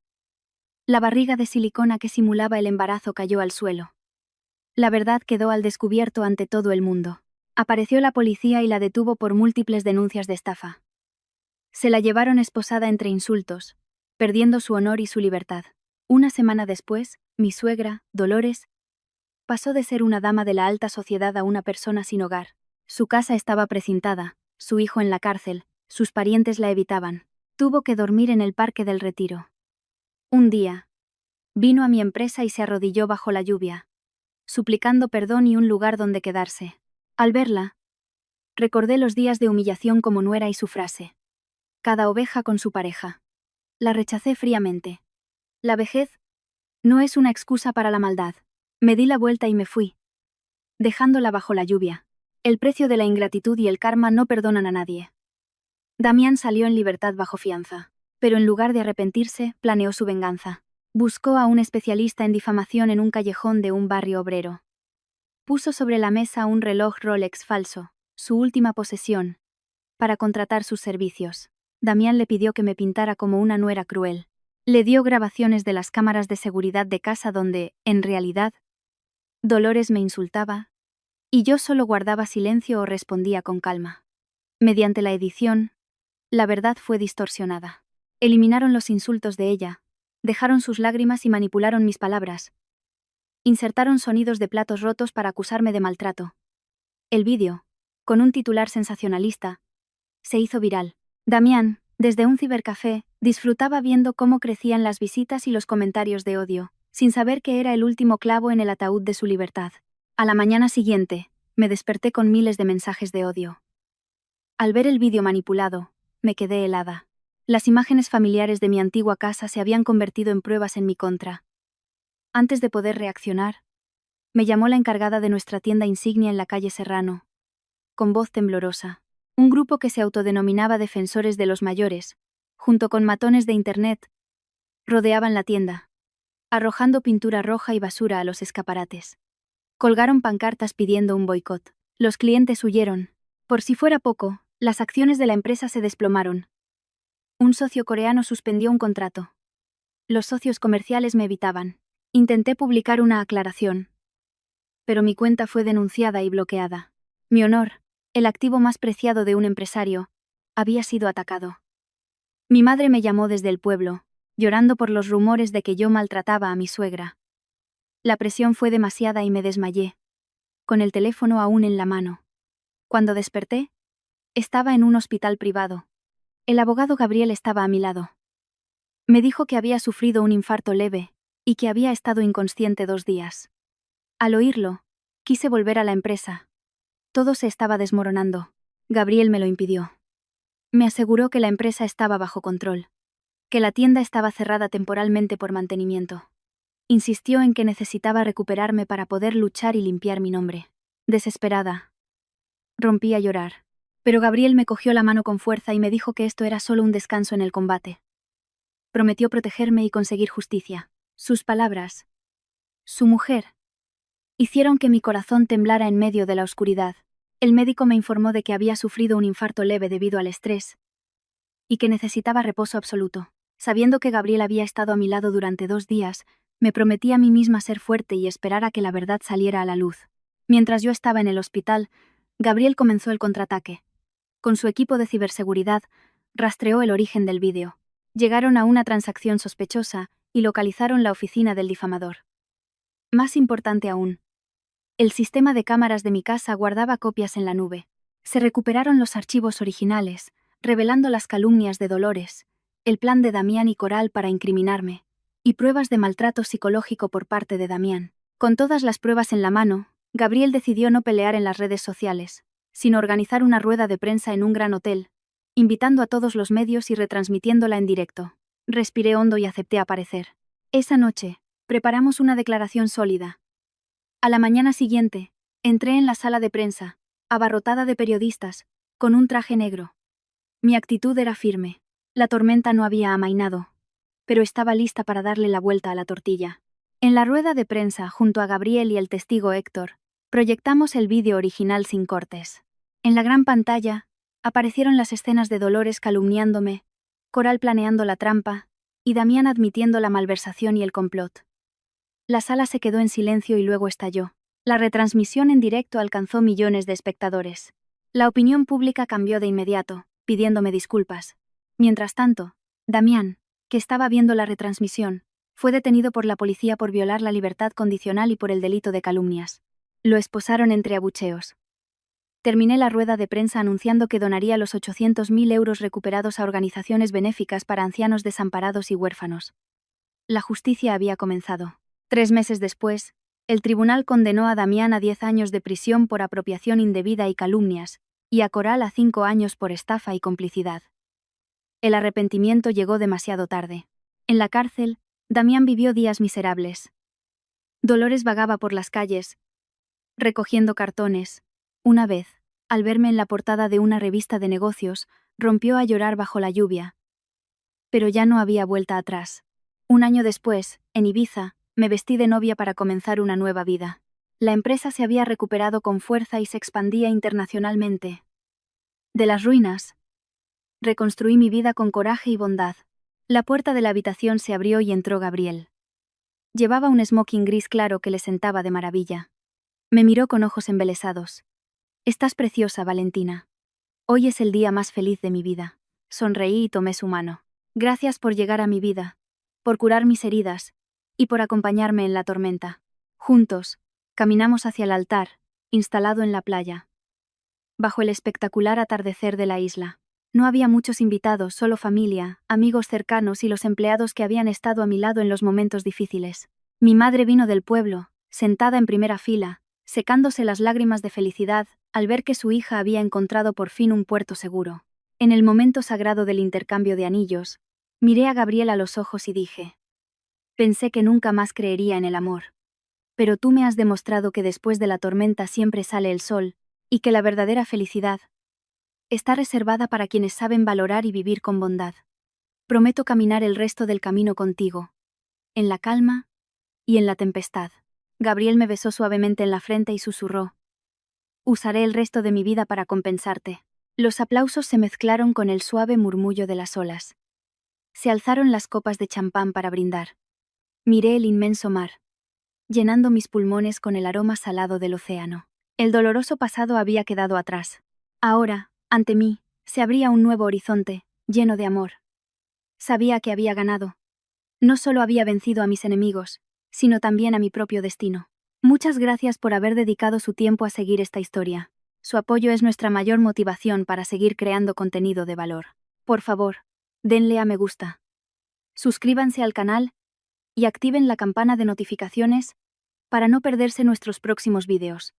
la barriga de silicona que simulaba el embarazo cayó al suelo. La verdad quedó al descubierto ante todo el mundo. Apareció la policía y la detuvo por múltiples denuncias de estafa. Se la llevaron esposada entre insultos, perdiendo su honor y su libertad. Una semana después, mi suegra, Dolores, pasó de ser una dama de la alta sociedad a una persona sin hogar. Su casa estaba precintada, su hijo en la cárcel, sus parientes la evitaban. Tuvo que dormir en el Parque del Retiro. Un día, vino a mi empresa y se arrodilló bajo la lluvia, suplicando perdón y un lugar donde quedarse. Al verla, recordé los días de humillación como nuera y su frase: «Cada oveja con su pareja». La rechacé fríamente. La vejez no es una excusa para la maldad. Me di la vuelta y me fui, dejándola bajo la lluvia. El precio de la ingratitud y el karma no perdonan a nadie. Damián salió en libertad bajo fianza, pero en lugar de arrepentirse, planeó su venganza. Buscó a un especialista en difamación en un callejón de un barrio obrero. Puso sobre la mesa un reloj Rolex falso, su última posesión, para contratar sus servicios. Damián le pidió que me pintara como una nuera cruel. Le dio grabaciones de las cámaras de seguridad de casa donde, en realidad, Dolores me insultaba, y yo solo guardaba silencio o respondía con calma. Mediante la edición, la verdad fue distorsionada. Eliminaron los insultos de ella, dejaron sus lágrimas y manipularon mis palabras. Insertaron sonidos de platos rotos para acusarme de maltrato. El vídeo, con un titular sensacionalista, se hizo viral. Damián, desde un cibercafé, disfrutaba viendo cómo crecían las visitas y los comentarios de odio, sin saber que era el último clavo en el ataúd de su libertad. A la mañana siguiente, me desperté con miles de mensajes de odio. Al ver el vídeo manipulado, me quedé helada. Las imágenes familiares de mi antigua casa se habían convertido en pruebas en mi contra. Antes de poder reaccionar, me llamó la encargada de nuestra tienda insignia en la calle Serrano. Con voz temblorosa. Un grupo que se autodenominaba Defensores de los Mayores, junto con matones de Internet, rodeaban la tienda, arrojando pintura roja y basura a los escaparates. Colgaron pancartas pidiendo un boicot. Los clientes huyeron. Por si fuera poco, las acciones de la empresa se desplomaron. Un socio coreano suspendió un contrato. Los socios comerciales me evitaban. Intenté publicar una aclaración, pero mi cuenta fue denunciada y bloqueada. Mi honor, el activo más preciado de un empresario, había sido atacado. Mi madre me llamó desde el pueblo, llorando por los rumores de que yo maltrataba a mi suegra. La presión fue demasiada y me desmayé, con el teléfono aún en la mano. Cuando desperté, estaba en un hospital privado. El abogado Gabriel estaba a mi lado. Me dijo que había sufrido un infarto leve y que había estado inconsciente 2 días. Al oírlo, quise volver a la empresa. Todo se estaba desmoronando. Gabriel me lo impidió. Me aseguró que la empresa estaba bajo control, que la tienda estaba cerrada temporalmente por mantenimiento. Insistió en que necesitaba recuperarme para poder luchar y limpiar mi nombre. Desesperada, rompí a llorar. Pero Gabriel me cogió la mano con fuerza y me dijo que esto era solo un descanso en el combate. Prometió protegerme y conseguir justicia. Sus palabras, su mujer, hicieron que mi corazón temblara en medio de la oscuridad. El médico me informó de que había sufrido un infarto leve debido al estrés y que necesitaba reposo absoluto. Sabiendo que Gabriel había estado a mi lado durante 2 días, me prometí a mí misma ser fuerte y esperar a que la verdad saliera a la luz. Mientras yo estaba en el hospital, Gabriel comenzó el contraataque. Con su equipo de ciberseguridad, rastreó el origen del vídeo. Llegaron a una transacción sospechosa y localizaron la oficina del difamador. Más importante aún, el sistema de cámaras de mi casa guardaba copias en la nube. Se recuperaron los archivos originales, revelando las calumnias de Dolores, el plan de Damián y Coral para incriminarme, y pruebas de maltrato psicológico por parte de Damián. Con todas las pruebas en la mano, Gabriel decidió no pelear en las redes sociales, sino organizar una rueda de prensa en un gran hotel, invitando a todos los medios y retransmitiéndola en directo. Respiré hondo y acepté aparecer. Esa noche, preparamos una declaración sólida. A la mañana siguiente, entré en la sala de prensa, abarrotada de periodistas, con un traje negro. Mi actitud era firme. La tormenta no había amainado, pero estaba lista para darle la vuelta a la tortilla. En la rueda de prensa, junto a Gabriel y el testigo Héctor, proyectamos el vídeo original sin cortes. En la gran pantalla, aparecieron las escenas de Dolores calumniándome, Coral planeando la trampa, y Damián admitiendo la malversación y el complot. La sala se quedó en silencio y luego estalló. La retransmisión en directo alcanzó millones de espectadores. La opinión pública cambió de inmediato, pidiéndome disculpas. Mientras tanto, Damián, que estaba viendo la retransmisión, fue detenido por la policía por violar la libertad condicional y por el delito de calumnias. Lo esposaron entre abucheos. Terminé la rueda de prensa anunciando que donaría los 800.000 euros recuperados a organizaciones benéficas para ancianos desamparados y huérfanos. La justicia había comenzado. 3 meses después, el tribunal condenó a Damián a 10 años de prisión por apropiación indebida y calumnias, y a Coral a 5 años por estafa y complicidad. El arrepentimiento llegó demasiado tarde. En la cárcel, Damián vivió días miserables. Dolores vagaba por las calles, recogiendo cartones. Una vez, al verme en la portada de una revista de negocios, Rompió a llorar bajo la lluvia. Pero ya no había vuelta atrás. Un año después, en Ibiza, me vestí de novia para comenzar una nueva vida. La empresa se había recuperado con fuerza y se expandía internacionalmente. De las ruinas, reconstruí mi vida con coraje y bondad. La puerta de la habitación se abrió y entró Gabriel. Llevaba un smoking gris claro que le sentaba de maravilla. Me miró con ojos embelesados. «Estás preciosa, Valentina. Hoy es el día más feliz de mi vida». Sonreí y tomé su mano. «Gracias por llegar a mi vida, por curar mis heridas, y por acompañarme en la tormenta». Juntos, caminamos hacia el altar, instalado en la playa. Bajo el espectacular atardecer de la isla. No había muchos invitados, solo familia, amigos cercanos y los empleados que habían estado a mi lado en los momentos difíciles. Mi madre vino del pueblo, sentada en primera fila, secándose las lágrimas de felicidad al ver que su hija había encontrado por fin un puerto seguro. En el momento sagrado del intercambio de anillos, miré a Gabriel a los ojos y dije: «Pensé que nunca más creería en el amor. Pero tú me has demostrado que después de la tormenta siempre sale el sol, y que la verdadera felicidad está reservada para quienes saben valorar y vivir con bondad. Prometo caminar el resto del camino contigo, en la calma y en la tempestad». Gabriel me besó suavemente en la frente y susurró: «Usaré el resto de mi vida para compensarte». Los aplausos se mezclaron con el suave murmullo de las olas. Se alzaron las copas de champán para brindar. Miré el inmenso mar, llenando mis pulmones con el aroma salado del océano. El doloroso pasado había quedado atrás. Ahora, ante mí, se abría un nuevo horizonte, lleno de amor. Sabía que había ganado. No solo había vencido a mis enemigos, sino también a mi propio destino. Muchas gracias por haber dedicado su tiempo a seguir esta historia. Su apoyo es nuestra mayor motivación para seguir creando contenido de valor. Por favor, denle a me gusta. Suscríbanse al canal y activen la campana de notificaciones para no perderse nuestros próximos vídeos.